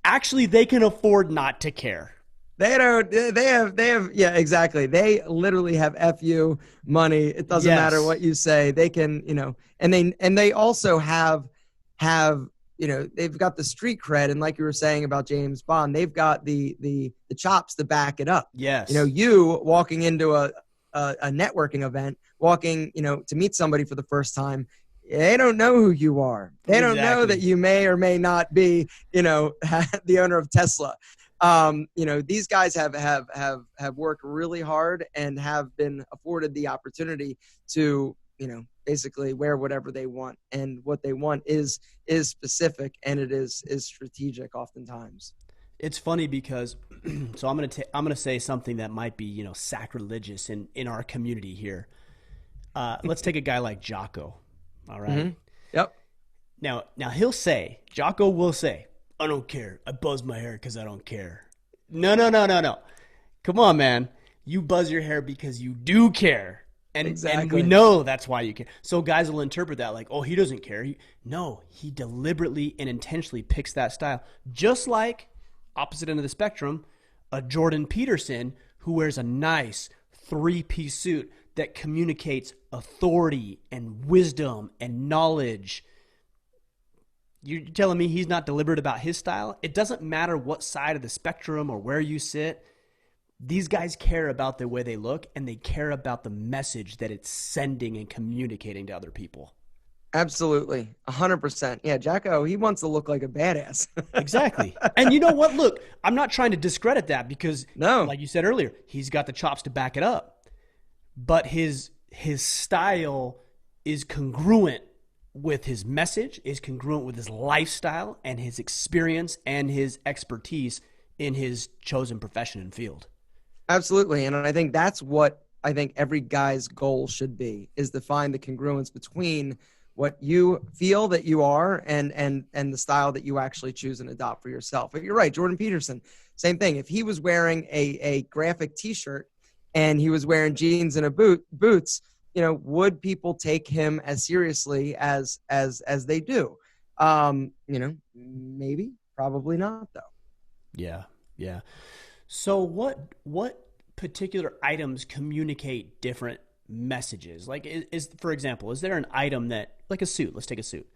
actually, they can afford not to care. They have, yeah, exactly. They literally have FU money. It doesn't matter what you say. They can, and they also have, they've got the street cred. And like you were saying about James Bond, they've got the chops to back it up. Yes. You walking into a networking event, to meet somebody for the first time, they don't know who you are. They don't know that you may or may not be, the owner of Tesla. These guys have worked really hard and have been afforded the opportunity to, basically wear whatever they want. And what they want is specific, and it is strategic oftentimes. It's funny because, so I'm gonna say something that might be, sacrilegious in our community here. Let's take a guy like Jocko. All right. Mm-hmm. Yep. Now Jocko will say, I don't care. I buzz my hair because I don't care. No. Come on, man. You buzz your hair because you do care. And we know that's why you care. So guys will interpret that like, oh, he doesn't care. No, he deliberately and intentionally picks that style. Just like, opposite end of the spectrum, a Jordan Peterson who wears a nice 3-piece suit that communicates authority and wisdom and knowledge. You're telling me he's not deliberate about his style? It doesn't matter what side of the spectrum or where you sit. These guys care about the way they look, and they care about the message that it's sending and communicating to other people. Absolutely. 100%. Yeah. Jacko, he wants to look like a badass. Exactly. And you know what? Look, I'm not trying to discredit that because, No. like you said earlier, he's got the chops to back it up. But his style is congruent with his message, is congruent with his lifestyle and his experience and his expertise in his chosen profession and field. Absolutely. And I think that's what I think every guy's goal should be, is to find the congruence between what you feel that you are and the style that you actually choose and adopt for yourself. But you're right, Jordan Peterson, same thing. If he was wearing a graphic t-shirt and he was wearing jeans and boots, would people take him as seriously as they do? Maybe, probably not though. Yeah. Yeah. So what particular items communicate different messages? Like is for example, is there an item that, like a suit, let's take a suit.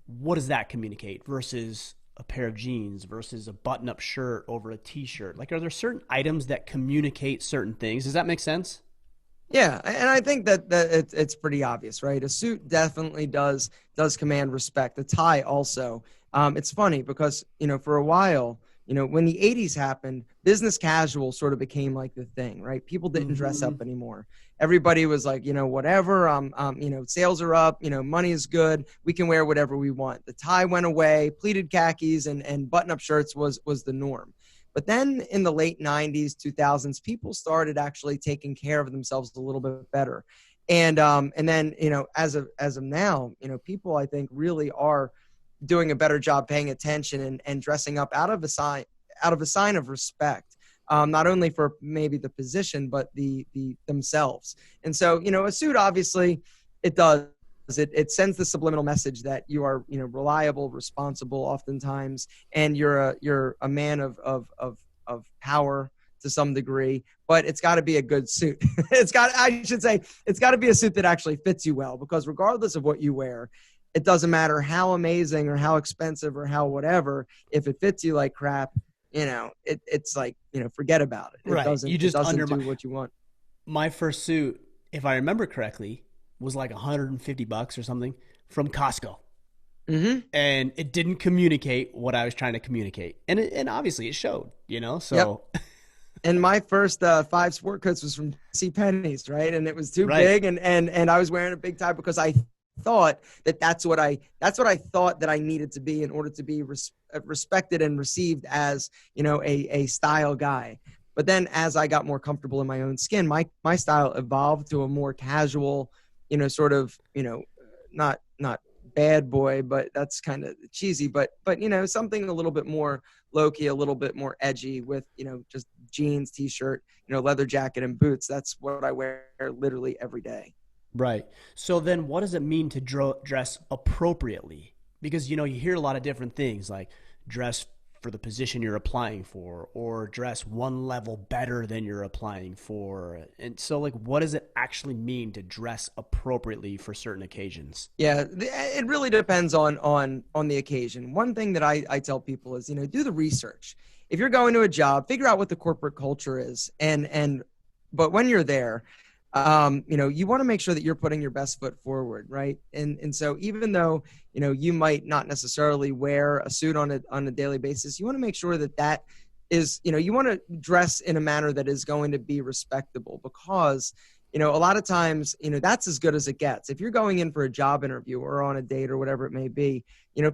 What does that communicate versus a pair of jeans versus a button-up shirt over a t-shirt? Like, are there certain items that communicate certain things? Does that make sense? Yeah, and I think that it's pretty obvious, right? A suit definitely does command respect. A tie also. It's funny because for a while, when the '80s happened, business casual sort of became like the thing, right? People didn't dress Mm-hmm. up anymore. Everybody was like, whatever. Sales are up. Money is good. We can wear whatever we want. The tie went away. Pleated khakis and button up shirts was the norm. But then in the late 90s, 2000s, people started actually taking care of themselves a little bit better. And then, as of now, people I think really are doing a better job paying attention and dressing up out of a sign of respect. Not only for maybe the position, but the themselves. And so, a suit, obviously it does. It sends the subliminal message that you are, reliable, responsible, oftentimes, and you're a man of power to some degree. But it's got to be a good suit. I should say, it's got to be a suit that actually fits you well, because regardless of what you wear, it doesn't matter how amazing or how expensive or how whatever. If it fits you like crap, it's like, forget about it. It Right. doesn't. You It just doesn't under do what you want. my first suit, if I remember correctly, was like $150 or something from Costco. Mm-hmm. And it didn't communicate what I was trying to communicate. And obviously it showed, Yep. so And my first 5 sport coats was from C Penney's, right? And it was too right. big, and I was wearing a big tie because I thought that's what I thought that I needed to be in order to be respected and received as a style guy. But then as I got more comfortable in my own skin, my style evolved to a more casual, sort of, not bad boy, but that's kind of cheesy, but something a little bit more low key, a little bit more edgy with just jeans, t-shirt, leather jacket and boots. That's what I wear literally every day. Right. So then what does it mean to dress appropriately? Because, you hear a lot of different things like dress for the position you're applying for or dress one level better than you're applying for. And so, like, what does it actually mean to dress appropriately for certain occasions? Yeah, it really depends on the occasion. One thing that I tell people is, do the research. If you're going to a job, figure out what the corporate culture is, but when you're there, you want to make sure that you're putting your best foot forward, right? And so even though you might not necessarily wear a suit on a daily basis, you want to make sure that is, you want to dress in a manner that is going to be respectable, because a lot of times, that's as good as it gets. If you're going in for a job interview or on a date or whatever it may be,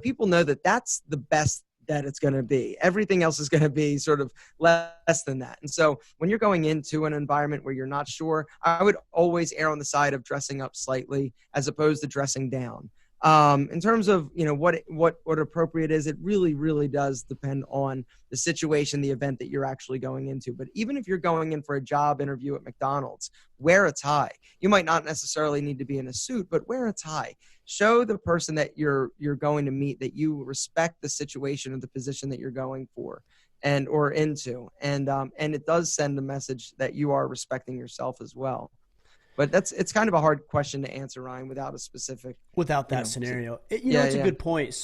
people know that that's the best that it's going to be. Everything else is going to be sort of less than that. And so when you're going into an environment where you're not sure, I would always err on the side of dressing up slightly as opposed to dressing down. In terms of what appropriate is, it really, really does depend on the situation, the event that you're actually going into. But even if you're going in for a job interview at McDonald's, wear a tie. You might not necessarily need to be in a suit, but wear a tie. Show the person that you're going to meet that you respect the situation or the position that you're going for and or into, and it does send a message that you are respecting yourself as well. But it's kind of a hard question to answer, Ryan, without a specific, Without you that know. scenario. Yeah, It's a yeah. good point.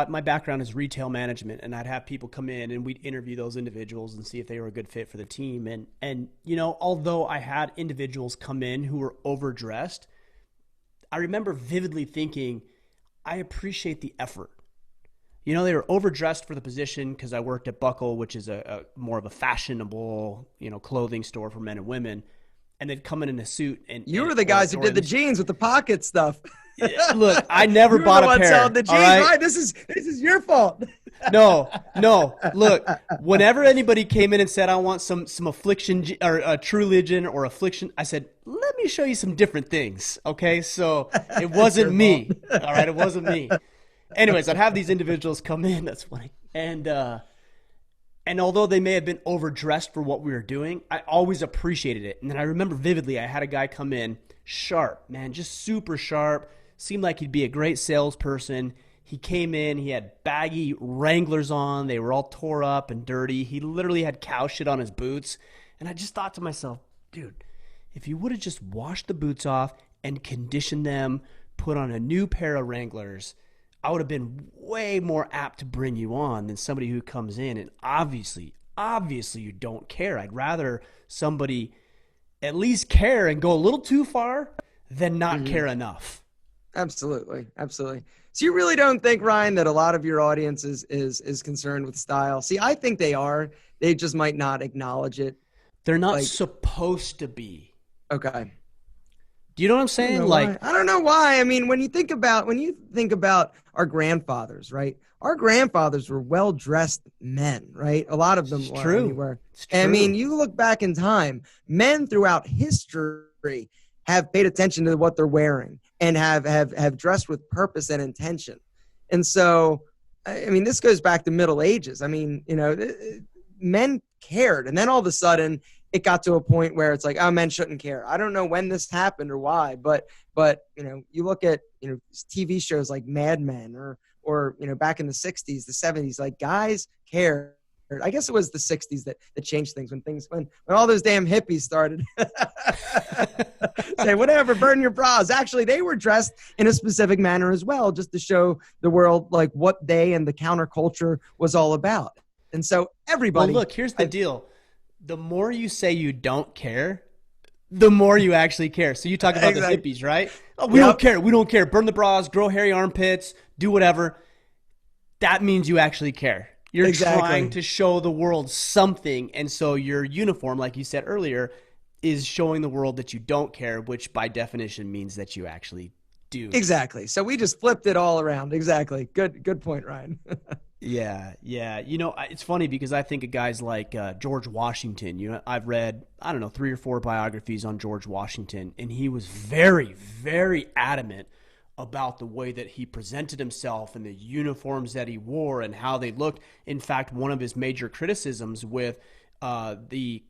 My background is retail management, and I'd have people come in and we'd interview those individuals and see if they were a good fit for the team. And although I had individuals come in who were overdressed, I remember vividly thinking, I appreciate the effort. You know, they were overdressed for the position because I worked at Buckle, which is a more of a fashionable, clothing store for men and women. And they'd come in a suit you were the guys who did the jeans with the pocket stuff. Look, I never you bought were the a one pair. selling the jeans, right? This is your fault. No. Look, whenever anybody came in and said, I want some affliction or a true religion or affliction, I said, let me show you some different things. Okay. So it wasn't me. All right. It wasn't me. Anyways, I'd have these individuals come in. That's funny. And although they may have been overdressed for what we were doing, I always appreciated it. And then I remember vividly, I had a guy come in sharp, man, just super sharp. Seemed like he'd be a great salesperson. He came in, he had baggy Wranglers on. They were all tore up and dirty. He literally had cow shit on his boots. And I just thought to myself, dude, if you would have just washed the boots off and conditioned them, put on a new pair of Wranglers, I would have been way more apt to bring you on than somebody who comes in and obviously you don't care. I'd rather somebody at least care and go a little too far than not care enough. Absolutely. So you really don't think, Ryan, that a lot of your audience is concerned with style? See, I think they are. They just might not acknowledge it. They're not supposed to be. Okay. Do you know what I'm saying? I don't know why. I mean, when you think about our grandfathers, right? Our grandfathers were well-dressed men, right? A lot of them were. True. And I mean, you look back in time, men throughout history have paid attention to what they're wearing and have dressed with purpose and intention. And so, I mean, this goes back to Middle Ages. I mean, men cared. And then all of a sudden, it got to a point where it's like, oh, men shouldn't care. I don't know when this happened or why, but you look at TV shows like Mad Men or back in the 60s, the 70s, like guys cared. I guess it was the 60s that changed things when all those damn hippies started say whatever, burn your bras. Actually, they were dressed in a specific manner as well, just to show the world like what they and the counterculture was all about. And so everybody. Well, look, here's the deal. The more you say you don't care, the more you actually care. So you talk about the hippies, right? Oh, we don't care. We don't care. Burn the bras, grow hairy armpits, do whatever. That means you actually care. You're trying to show the world something. And so your uniform, like you said earlier, is showing the world that you don't care, which by definition means that you actually do. Exactly. So we just flipped it all around. Exactly. Good point, Ryan. Yeah. It's funny because I think of guys like George Washington. I've read, 3 or 4 biographies on George Washington, and he was very, very adamant about the way that he presented himself and the uniforms that he wore and how they looked. In fact, one of his major criticisms with the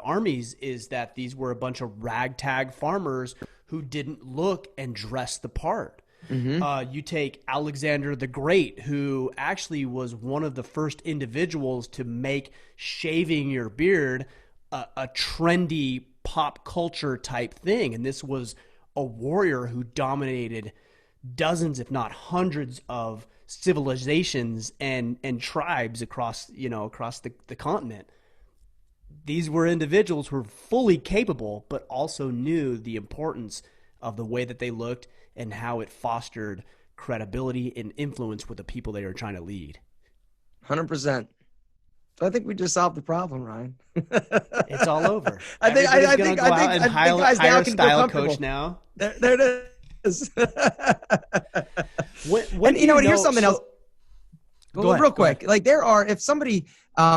armies is that these were a bunch of ragtag farmers who didn't look and dress the part. Mm-hmm. You take Alexander the Great, who actually was one of the first individuals to make shaving your beard a trendy pop culture type thing. And this was a warrior who dominated dozens, if not hundreds, of civilizations and tribes across the continent. These were individuals who were fully capable, but also knew the importance of the way that they looked and how it fostered credibility and influence with the people they were trying to lead. 100%. So I think we just solved the problem, Ryan. It's all over. I think guys hire now a can style feel coach now. There it is. when here's something else. Go ahead, real quick. Like if somebody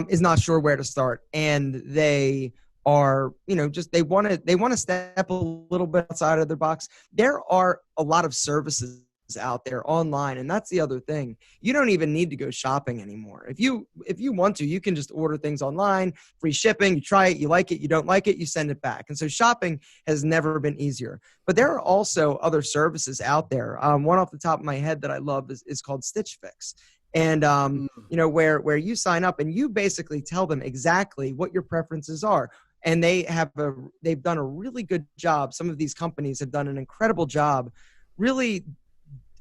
is not sure where to start and they are, they want to step a little bit outside of their box, there are a lot of services out there online. And that's the other thing. You don't even need to go shopping anymore. If you want to, you can just order things online, free shipping, you try it, you like it, you don't like it, you send it back. And so shopping has never been easier. But there are also other services out there. One off the top of my head that I love is called Stitch Fix. And, where you sign up and you basically tell them exactly what your preferences are. And they've done a really good job. Some of these companies have done an incredible job really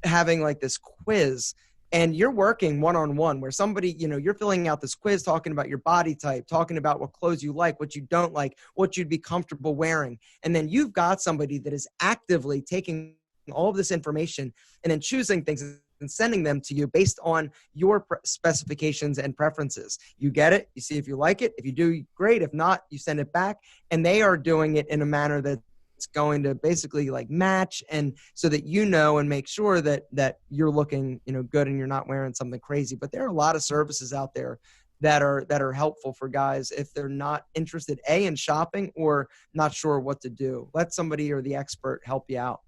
having like this quiz, and you're working one-on-one where somebody, you're filling out this quiz, talking about your body type, talking about what clothes you like, what you don't like, what you'd be comfortable wearing. And then you've got somebody that is actively taking all of this information and then choosing things and sending them to you based on your specifications and preferences. You get it, you see if you like it. If you do, great. If not, you send it back. And they are doing it in a manner that's going to basically like match, and so that you know and make sure that you're looking, good, and you're not wearing something crazy. But there are a lot of services out there that are helpful for guys if they're not interested in shopping or not sure what to do. Let somebody or the expert help you out.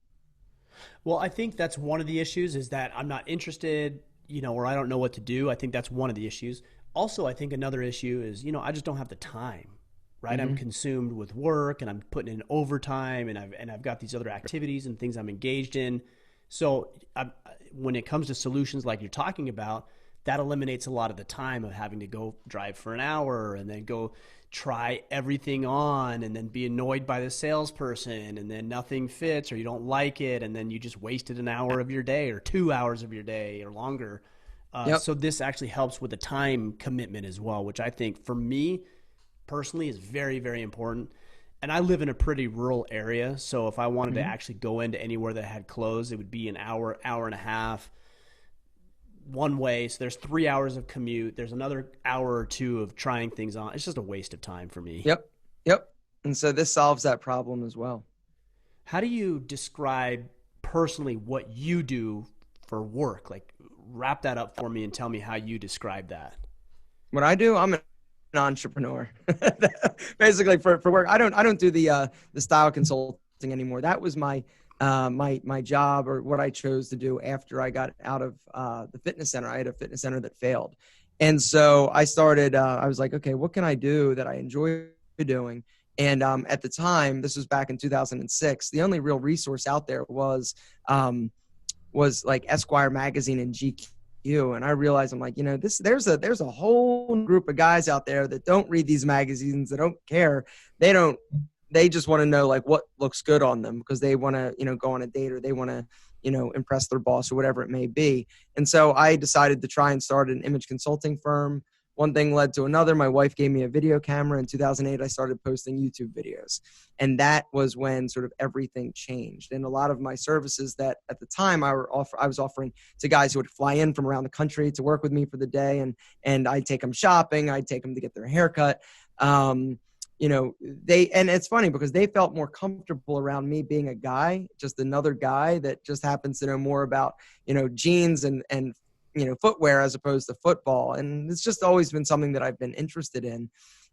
Well, I think that's one of the issues, is that I'm not interested, or I don't know what to do. I think that's one of the issues. Also, I think another issue is, I just don't have the time, right? Mm-hmm. I'm consumed with work, and I'm putting in overtime, and I've got these other activities and things I'm engaged in. So when it comes to solutions like you're talking about, that eliminates a lot of the time of having to go drive for an hour and then go try everything on and then be annoyed by the salesperson, and then nothing fits or you don't like it, and then you just wasted an hour of your day or 2 hours of your day or longer. Yep. So this actually helps with the time commitment as well, which I think for me personally is very, very important. And I live in a pretty rural area, so if I wanted to actually go into anywhere that had clothes, it would be an hour, hour and a half one way. So there's 3 hours of commute. There's another hour or two of trying things on. It's just a waste of time for me. Yep. And so this solves that problem as well. How do you describe personally what you do for work? Like, wrap that up for me and tell me how you describe that. What I do, I'm an entrepreneur. Basically for work. I don't do the style consulting anymore. That was my job, or what I chose to do after I got out of the fitness center. I had a fitness center that failed. And so I started, I was like, okay, what can I do that I enjoy doing? And at the time, this was back in 2006, the only real resource out there was like Esquire magazine and GQ. And I realized, I'm like, there's a whole group of guys out there that don't read these magazines, that don't care. They just want to know like what looks good on them, because they want to, go on a date, or they want to, impress their boss, or whatever it may be. And so I decided to try and start an image consulting firm. One thing led to another. My wife gave me a video camera. In 2008, I started posting YouTube videos. And that was when sort of everything changed. And a lot of my services that at the time I was offering to guys who would fly in from around the country to work with me for the day. And I'd take them shopping. I'd take them to get their haircut. And it's funny because they felt more comfortable around me being a guy, just another guy that just happens to know more about, jeans and footwear as opposed to football. And it's just always been something that I've been interested in.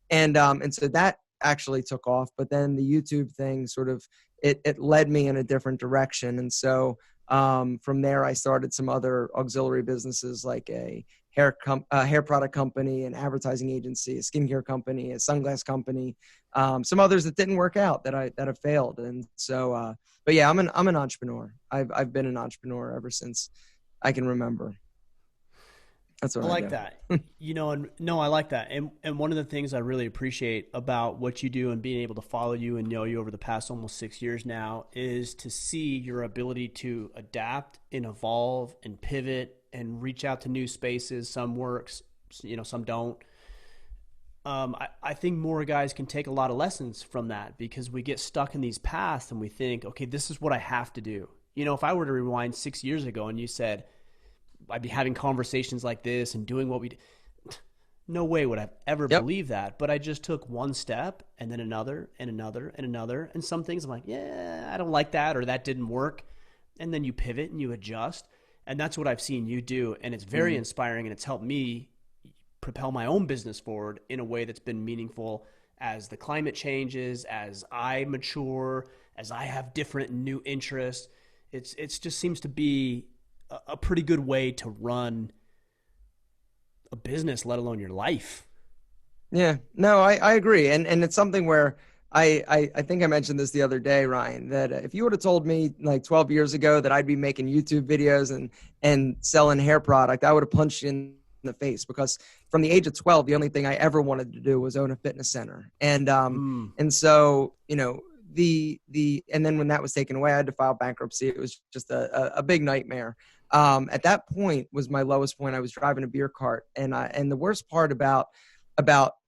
And so that actually took off, but then the YouTube thing sort of, it led me in a different direction. And so from there, I started some other auxiliary businesses, like a hair product company, an advertising agency, a skincare company, a sunglass company, some others that didn't work out, that have failed. And so, but yeah, I'm an entrepreneur. I've been an entrepreneur ever since I can remember. That's what I like do. that. And no, I like that. And one of the things I really appreciate about what you do and being able to follow you and know you over the past almost 6 years now is to see your ability to adapt and evolve and pivot and reach out to new spaces. Some works, some don't. I think more guys can take a lot of lessons from that, because we get stuck in these paths and we think, okay, this is what I have to do. If I were to rewind 6 years ago and you said, I'd be having conversations like this and doing what we do, no way would I ever believe that. But I just took one step and then another and another and another. And some things I'm like, yeah, I don't like that, or that didn't work. And then you pivot and you adjust. And that's what I've seen you do. And it's very inspiring, and it's helped me propel my own business forward in a way that's been meaningful as the climate changes, as I mature, as I have different new interests. It's just seems to be a pretty good way to run a business, let alone your life. Yeah, no, I agree. And it's something where I think I mentioned this the other day, Ryan, that if you would have told me like 12 years ago that I'd be making YouTube videos and selling hair product, I would have punched you in the face, because from the age of 12, the only thing I ever wanted to do was own a fitness center. And so, and then when that was taken away, I had to file bankruptcy. It was just a big nightmare. At that point was my lowest point. I was driving a beer cart, and the worst part about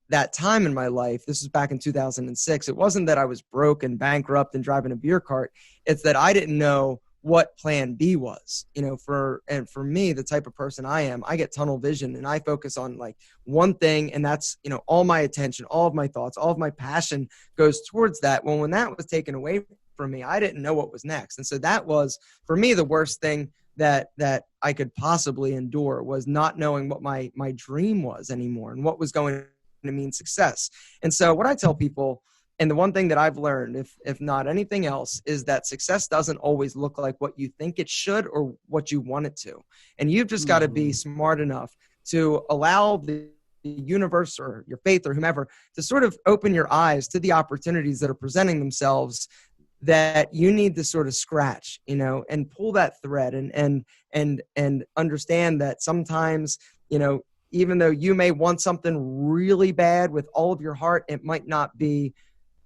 that time in my life, this was back in 2006. It wasn't that I was broke and bankrupt and driving a beer cart. It's that I didn't know what plan B was, for me, the type of person I am, I get tunnel vision and I focus on like one thing. And that's, all my attention, all of my thoughts, all of my passion goes towards that. Well, when that was taken away from me, I didn't know what was next. And so that was for me, the worst thing that I could possibly endure, was not knowing what my dream was anymore and what was going to mean success. And so what I tell people, and the one thing that I've learned, if not anything else, is that success doesn't always look like what you think it should or what you want it to. And you've just got to be smart enough to allow the universe or your faith or whomever to sort of open your eyes to the opportunities that are presenting themselves that you need to sort of scratch, and pull that thread and understand that sometimes, even though you may want something really bad with all of your heart, it might not be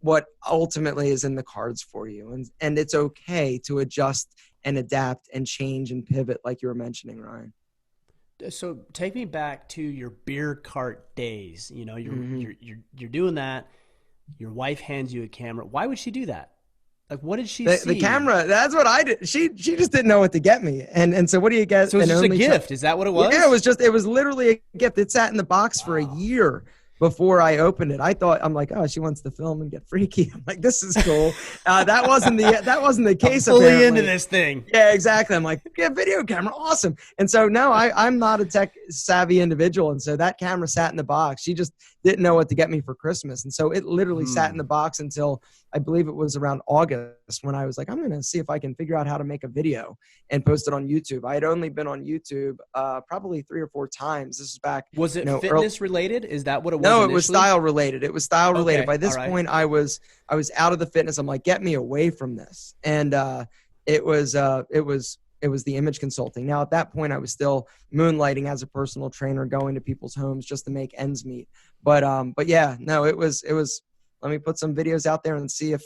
what ultimately is in the cards for you. And it's okay to adjust and adapt and change and pivot, like you were mentioning, Ryan. So take me back to your beer cart days. You're doing that. Your wife hands you a camera. Why would she do that? Like, what did she see? The camera, that's what I did. She just didn't know what to get me. And so what do you get? So it's just a gift. Is that what it was? Yeah, it was literally a gift. It sat in the box for a year before I opened it. I'm like, oh, she wants to film and get freaky. I'm like, this is cool. That wasn't the case. I'm fully into this thing. Yeah, exactly. I'm like, yeah, video camera, awesome. And so no, I'm not a tech savvy individual. And so that camera sat in the box. She just didn't know what to get me for Christmas. And so it literally sat in the box until I believe it was around August, when I was like, I'm going to see if I can figure out how to make a video and post it on YouTube. I had only been on YouTube probably 3 or 4 times. This is back. Was it fitness related? Is that what it was? No, initially? It was style related. It was style related. Okay, By this point, I was out of the fitness. I'm like, get me away from this. And it was the image consulting. Now at that point, I was still moonlighting as a personal trainer, going to people's homes just to make ends meet. But yeah, no, it was. Let me put some videos out there and see if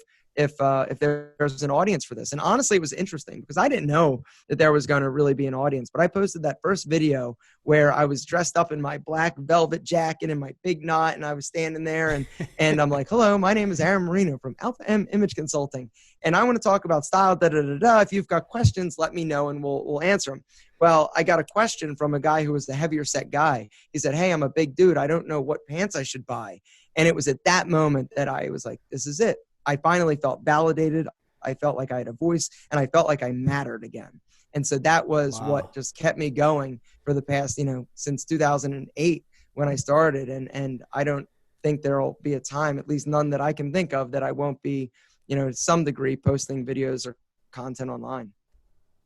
there's an audience for this. And honestly, it was interesting because I didn't know that there was going to really be an audience. But I posted that first video where I was dressed up in my black velvet jacket and my big knot, and I was standing there and I'm like, hello, my name is Aaron Marino from Alpha M Image Consulting, and I want to talk about style. If you've got questions, let me know and we'll answer them. Well, I got a question from a guy who was the heavier set guy. He said, hey, I'm a big dude. I don't know what pants I should buy. And it was at that moment that I was like, this is it. I finally felt validated. I felt like I had a voice, and I felt like I mattered again. And so that was what just kept me going for the past, since 2008 when I started. And I don't think there'll be a time, at least none that I can think of, that I won't be, to some degree posting videos or content online.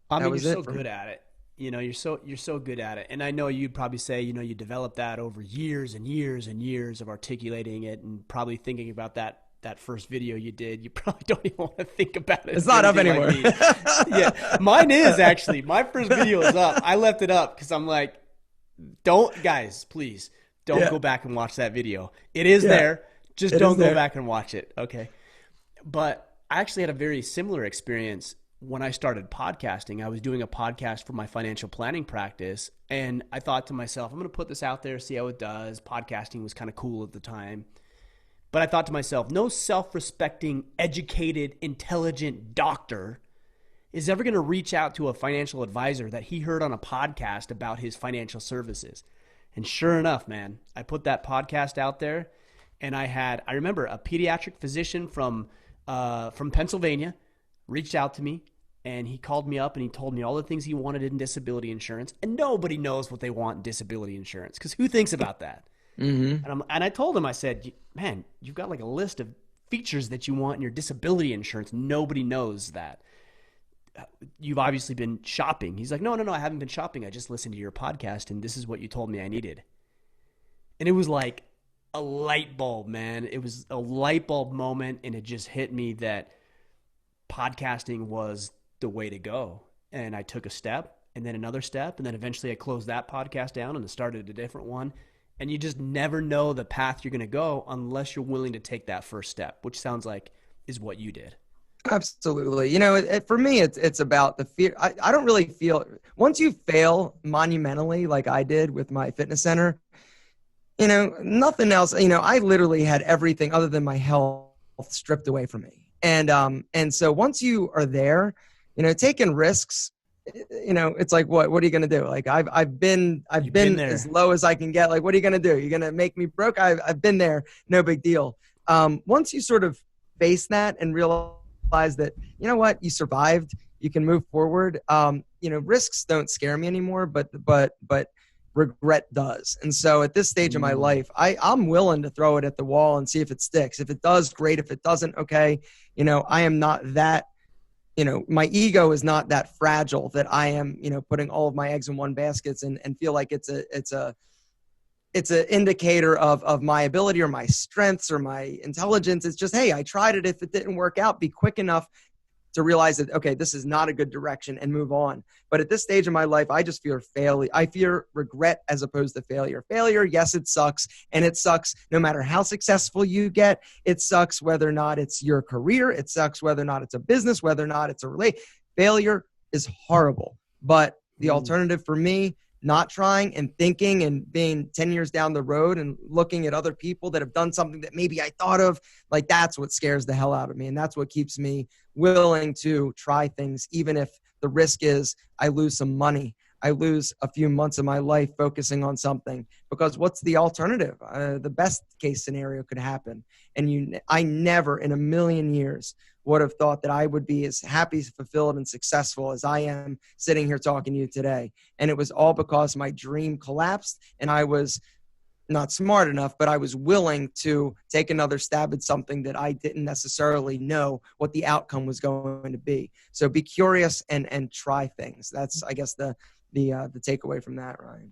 I mean, you're so good at it. You're so good at it. And I know you'd probably say, you developed that over years and years and years of articulating it, and probably thinking about that first video you did. You probably don't even want to think about it. It's not up anymore. Like yeah, mine is actually. My first video is up. I left it up because I'm like, guys, please don't go back and watch that video. It is there. Just don't go back and watch it. Okay. But I actually had a very similar experience when I started podcasting. I was doing a podcast for my financial planning practice, and I thought to myself, I'm going to put this out there, see how it does. Podcasting was kind of cool at the time. But I thought to myself, no self-respecting, educated, intelligent doctor is ever going to reach out to a financial advisor that he heard on a podcast about his financial services. And sure enough, man, I put that podcast out there, and I remember a pediatric physician from Pennsylvania reached out to me, and he called me up and he told me all the things he wanted in disability insurance. And nobody knows what they want in disability insurance, because who thinks about that? Mm-hmm. And I told him, I said, man, you've got like a list of features that you want in your disability insurance. Nobody knows that. You've obviously been shopping. He's like, no, I haven't been shopping. I just listened to your podcast, and this is what you told me I needed. And it was like a light bulb, man. It was a light bulb moment, and it just hit me that podcasting was the way to go. And I took a step, and then another step, and then eventually I closed that podcast down and started a different one. And you just never know the path you're going to go unless you're willing to take that first step, which sounds like is what you did. Absolutely. For me, it's about the fear. I don't really feel, once you fail monumentally, like I did with my fitness center, nothing else, I literally had everything other than my health stripped away from me. And so once you are there, taking risks, it's like, what are you going to do? Like I've been there. as low as I can get. Like, what are you going to do? You're going to make me broke? I've been there. No big deal. Once you sort of face that and realize that, you know what, you survived, you can move forward. Risks don't scare me anymore, but regret does. And so at this stage of my life, I'm willing to throw it at the wall and see if it sticks. If it does, great. If it doesn't, okay. I am not that, my ego is not that fragile that I am, putting all of my eggs in one basket and feel like it's an indicator of my ability or my strengths or my intelligence. It's just, hey, I tried it. If it didn't work out, be quick enough to realize that, okay, this is not a good direction and move on. But at this stage of my life, I just fear failure. I fear regret as opposed to failure. Failure, yes, it sucks. And it sucks no matter how successful you get. It sucks whether or not it's your career. It sucks whether or not it's a business, whether or not it's a relate. Failure is horrible. But the alternative for me, not trying and thinking and being 10 years down the road and looking at other people that have done something that maybe I thought of, like that's what scares the hell out of me. And that's what keeps me willing to try things, even if the risk is I lose some money. I lose a few months of my life focusing on something, because what's the alternative? The best case scenario could happen. And I never in a million years would have thought that I would be as happy, fulfilled, and successful as I am sitting here talking to you today. And it was all because my dream collapsed and I was not smart enough, but I was willing to take another stab at something that I didn't necessarily know what the outcome was going to be. So be curious and try things. That's, I guess, the takeaway from that, Ryan.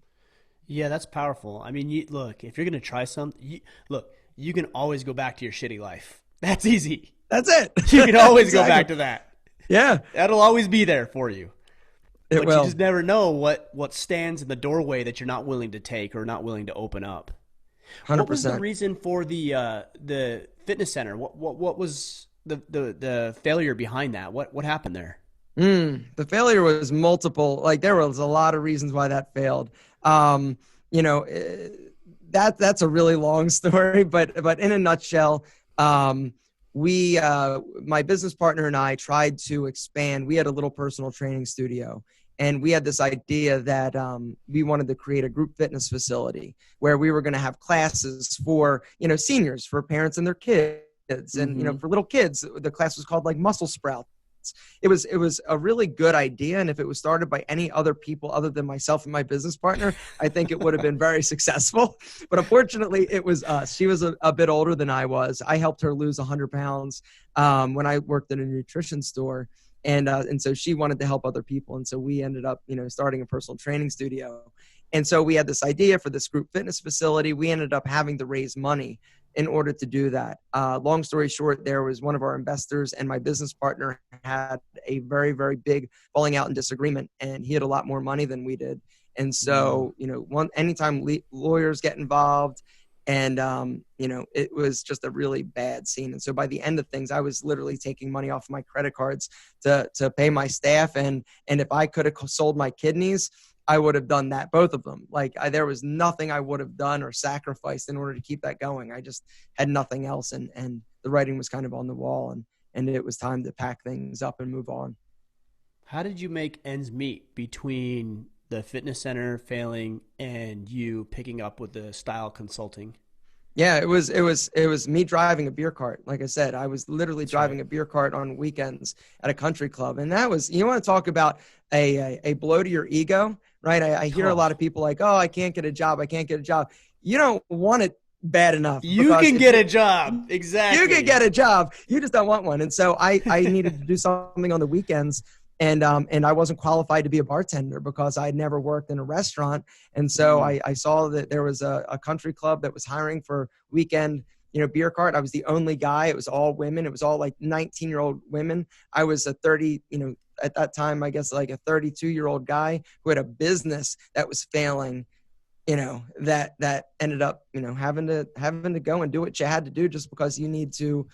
Yeah, that's powerful. I mean, look, if you're going to try something, you can always go back to your shitty life. That's easy. That's it. You can always go back to that. Yeah. That'll always be there for you. But will. You just never know what stands in the doorway that you're not willing to take or not willing to open up. 100%. What was the reason for the fitness center? What was the failure behind that? What happened there? The failure was multiple. Like there was a lot of reasons why that failed. That's a really long story, but in a nutshell, my business partner and I tried to expand. We had a little personal training studio, and we had this idea that we wanted to create a group fitness facility where we were going to have classes for, seniors, for parents and their kids. And, for little kids, the class was called like Muscle Sprouts. It was a really good idea. And if it was started by any other people other than myself and my business partner, I think it would have been very successful. But unfortunately, it was us. She was a bit older than I was. I helped her lose 100 pounds when I worked in a nutrition store. And so she wanted to help other people. And so we ended up, starting a personal training studio. And so we had this idea for this group fitness facility. We ended up having to raise money in order to do that. Long story short, there was one of our investors and my business partner had a very, very big falling out and disagreement, and he had a lot more money than we did. And so, anytime lawyers get involved, and it was just a really bad scene. And so by the end of things, I was literally taking money off my credit cards to pay my staff. And if I could have sold my kidneys, I would have done that, both of them. There was nothing I would have done or sacrificed in order to keep that going. I just had nothing else. And the writing was kind of on the wall, and it was time to pack things up and move on. How did you make ends meet between the fitness center failing and you picking up with the style consulting? Yeah, it was me driving a beer cart. Like I said, I was literally driving a beer cart on weekends at a country club. And that was, you want to talk about a blow to your ego, right? I hear a lot of people like, oh, I can't get a job. I can't get a job. You don't want it bad enough. You can get a job. Exactly. You can get a job. You just don't want one. And so I needed to do something on the weekends. And I wasn't qualified to be a bartender because I had never worked in a restaurant. And so I saw that there was a country club that was hiring for weekend, beer cart. I was the only guy. It was all women. It was all like 19-year-old women. I was a 30, at that time, I guess like a 32-year-old guy who had a business that was failing, that ended up, having to go and do what you had to do just because you need to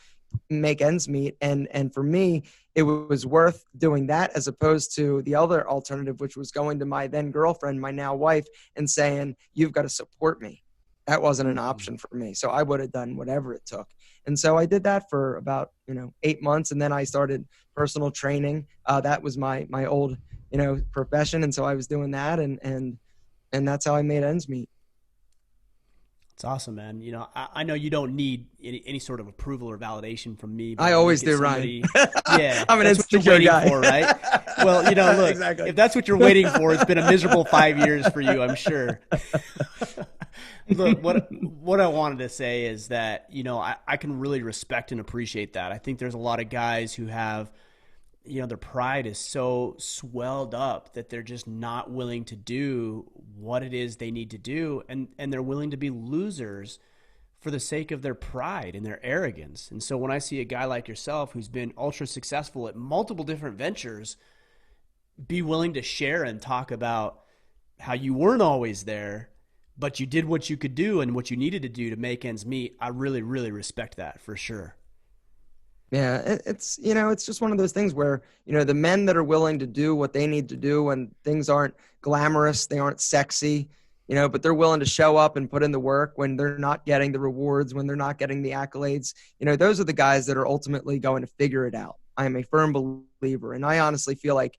make ends meet. And for me, it was worth doing that as opposed to the other alternative, which was going to my then girlfriend, my now wife, and saying, you've got to support me. That wasn't an option for me. So I would have done whatever it took. And so I did that for about, 8 months. And then I started personal training. That was my old, profession. And so I was doing that, and that's how I made ends meet. It's awesome, man. I know you don't need any sort of approval or validation from me, but I when you always look at do, somebody, Ryan. yeah, I'm an that's what you're insecure waiting guy. for, right? Well, look, Exactly. if that's what you're waiting for, it's been a miserable 5 years for you, I'm sure. Look, what I wanted to say is that, I can really respect and appreciate that. I think there's a lot of guys who have, their pride is so swelled up that they're just not willing to do what it is they need to do. And they're willing to be losers for the sake of their pride and their arrogance. And so when I see a guy like yourself who's been ultra successful at multiple different ventures, be willing to share and talk about how you weren't always there, but you did what you could do and what you needed to do to make ends meet, I really, really respect that for sure. Yeah, it's just one of those things where, the men that are willing to do what they need to do when things aren't glamorous, they aren't sexy, but they're willing to show up and put in the work when they're not getting the rewards, when they're not getting the accolades, those are the guys that are ultimately going to figure it out. I am a firm believer. And I honestly feel like,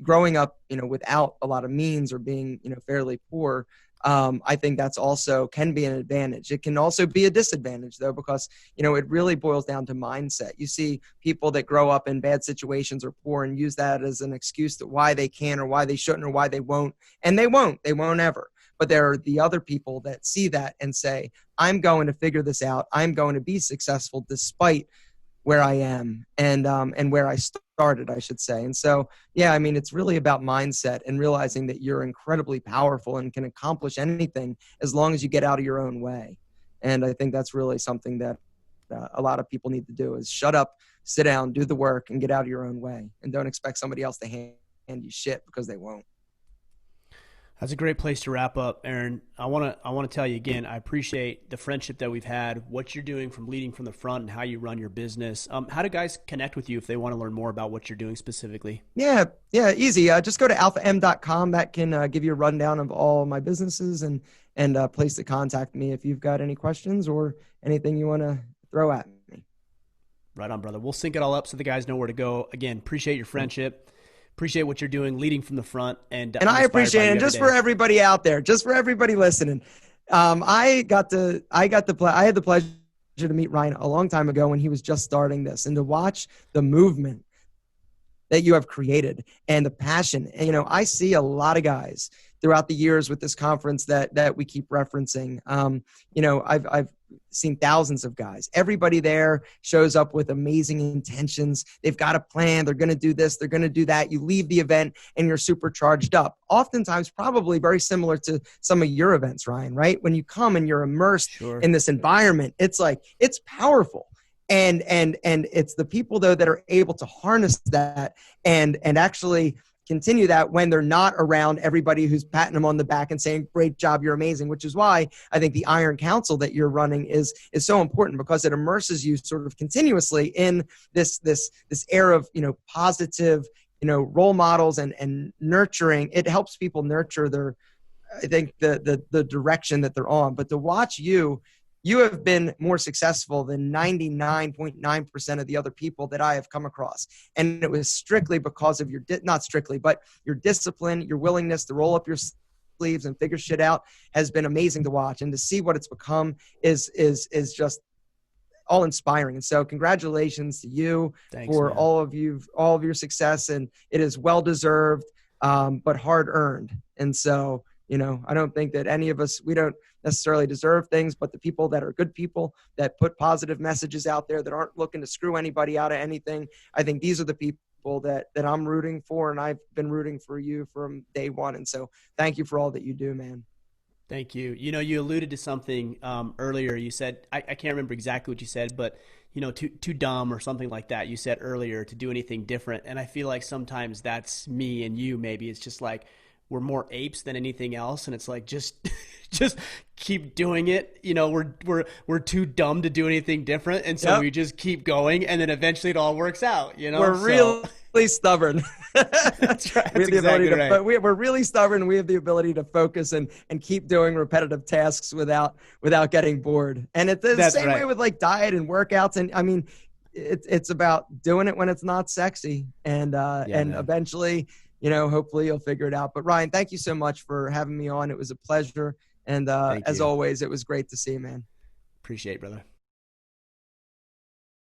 growing up, without a lot of means or being, fairly poor, I think that's also can be an advantage. It can also be a disadvantage, though, because, it really boils down to mindset. You see people that grow up in bad situations or poor and use that as an excuse to why they can or why they shouldn't or why they won't. And they won't ever. But there are the other people that see that and say, I'm going to figure this out. I'm going to be successful despite where I am and where I started, I should say. And so, yeah, I mean, it's really about mindset and realizing that you're incredibly powerful and can accomplish anything as long as you get out of your own way. And I think that's really something that a lot of people need to do is shut up, sit down, do the work, and get out of your own way. And don't expect somebody else to hand you shit because they won't. That's a great place to wrap up, Aaron. I want to tell you again, I appreciate the friendship that we've had, what you're doing from leading from the front and how you run your business. How do guys connect with you if they want to learn more about what you're doing specifically? Yeah, easy. Just go to alpham.com. That can give you a rundown of all my businesses and a place to contact me if you've got any questions or anything you want to throw at me. Right on, brother. We'll sync it all up so the guys know where to go. Again, appreciate your friendship. Appreciate what you're doing, leading from the front, and I appreciate it. And just for everybody out there, just for everybody listening, I had the pleasure to meet Ryan a long time ago when he was just starting this, and to watch the movement that you have created and the passion. And, I see a lot of guys throughout the years with this conference that we keep referencing. I've seen thousands of guys. Everybody there shows up with amazing intentions. They've got a plan. They're going to do this. They're going to do that. You leave the event and you're super charged up. Oftentimes, probably very similar to some of your events, Ryan, right? When you come and you're immersed in this environment, it's powerful. And it's the people, though, that are able to harness that and actually continue that when they're not around everybody who's patting them on the back and saying, great job, you're amazing, which is why I think the Iron Council that you're running is so important, because it immerses you sort of continuously in this air of, positive, role models and nurturing. It helps people nurture the direction that they're on. But to watch you have been more successful than 99.9% of the other people that I have come across. And it was strictly because of not strictly, but your discipline, your willingness to roll up your sleeves and figure shit out has been amazing to watch. And to see what it's become is just all inspiring. And so congratulations to you. Thanks, for man. all of your success. And it is well-deserved, but hard earned. And so, I don't think that any of us, we don't necessarily deserve things, but the people that are good people that put positive messages out there that aren't looking to screw anybody out of anything, I think these are the people that I'm rooting for, and I've been rooting for you from day one. And so thank you for all that you do, man. Thank you. You alluded to something earlier. You said, I can't remember exactly what you said, but too dumb or something like that. You said earlier to do anything different. And I feel like sometimes that's me and you, maybe it's just like, we're more apes than anything else. And it's like, just just keep doing it. You know, we're too dumb to do anything different, and so Yep. we just keep going, and then eventually it all works out. You know, We're really stubborn. that's right. We That's have the ability exactly to, right. but we're really stubborn. We have the ability to focus and keep doing repetitive tasks without getting bored. And it's the That's same way right. with like diet and workouts. And I mean, it's about doing it when it's not sexy, and Yeah, man. eventually, you know, hopefully you'll figure it out. But Ryan, thank you so much for having me on. It was a pleasure, and Thank as you. always, it was great to see you, man. Appreciate it, brother.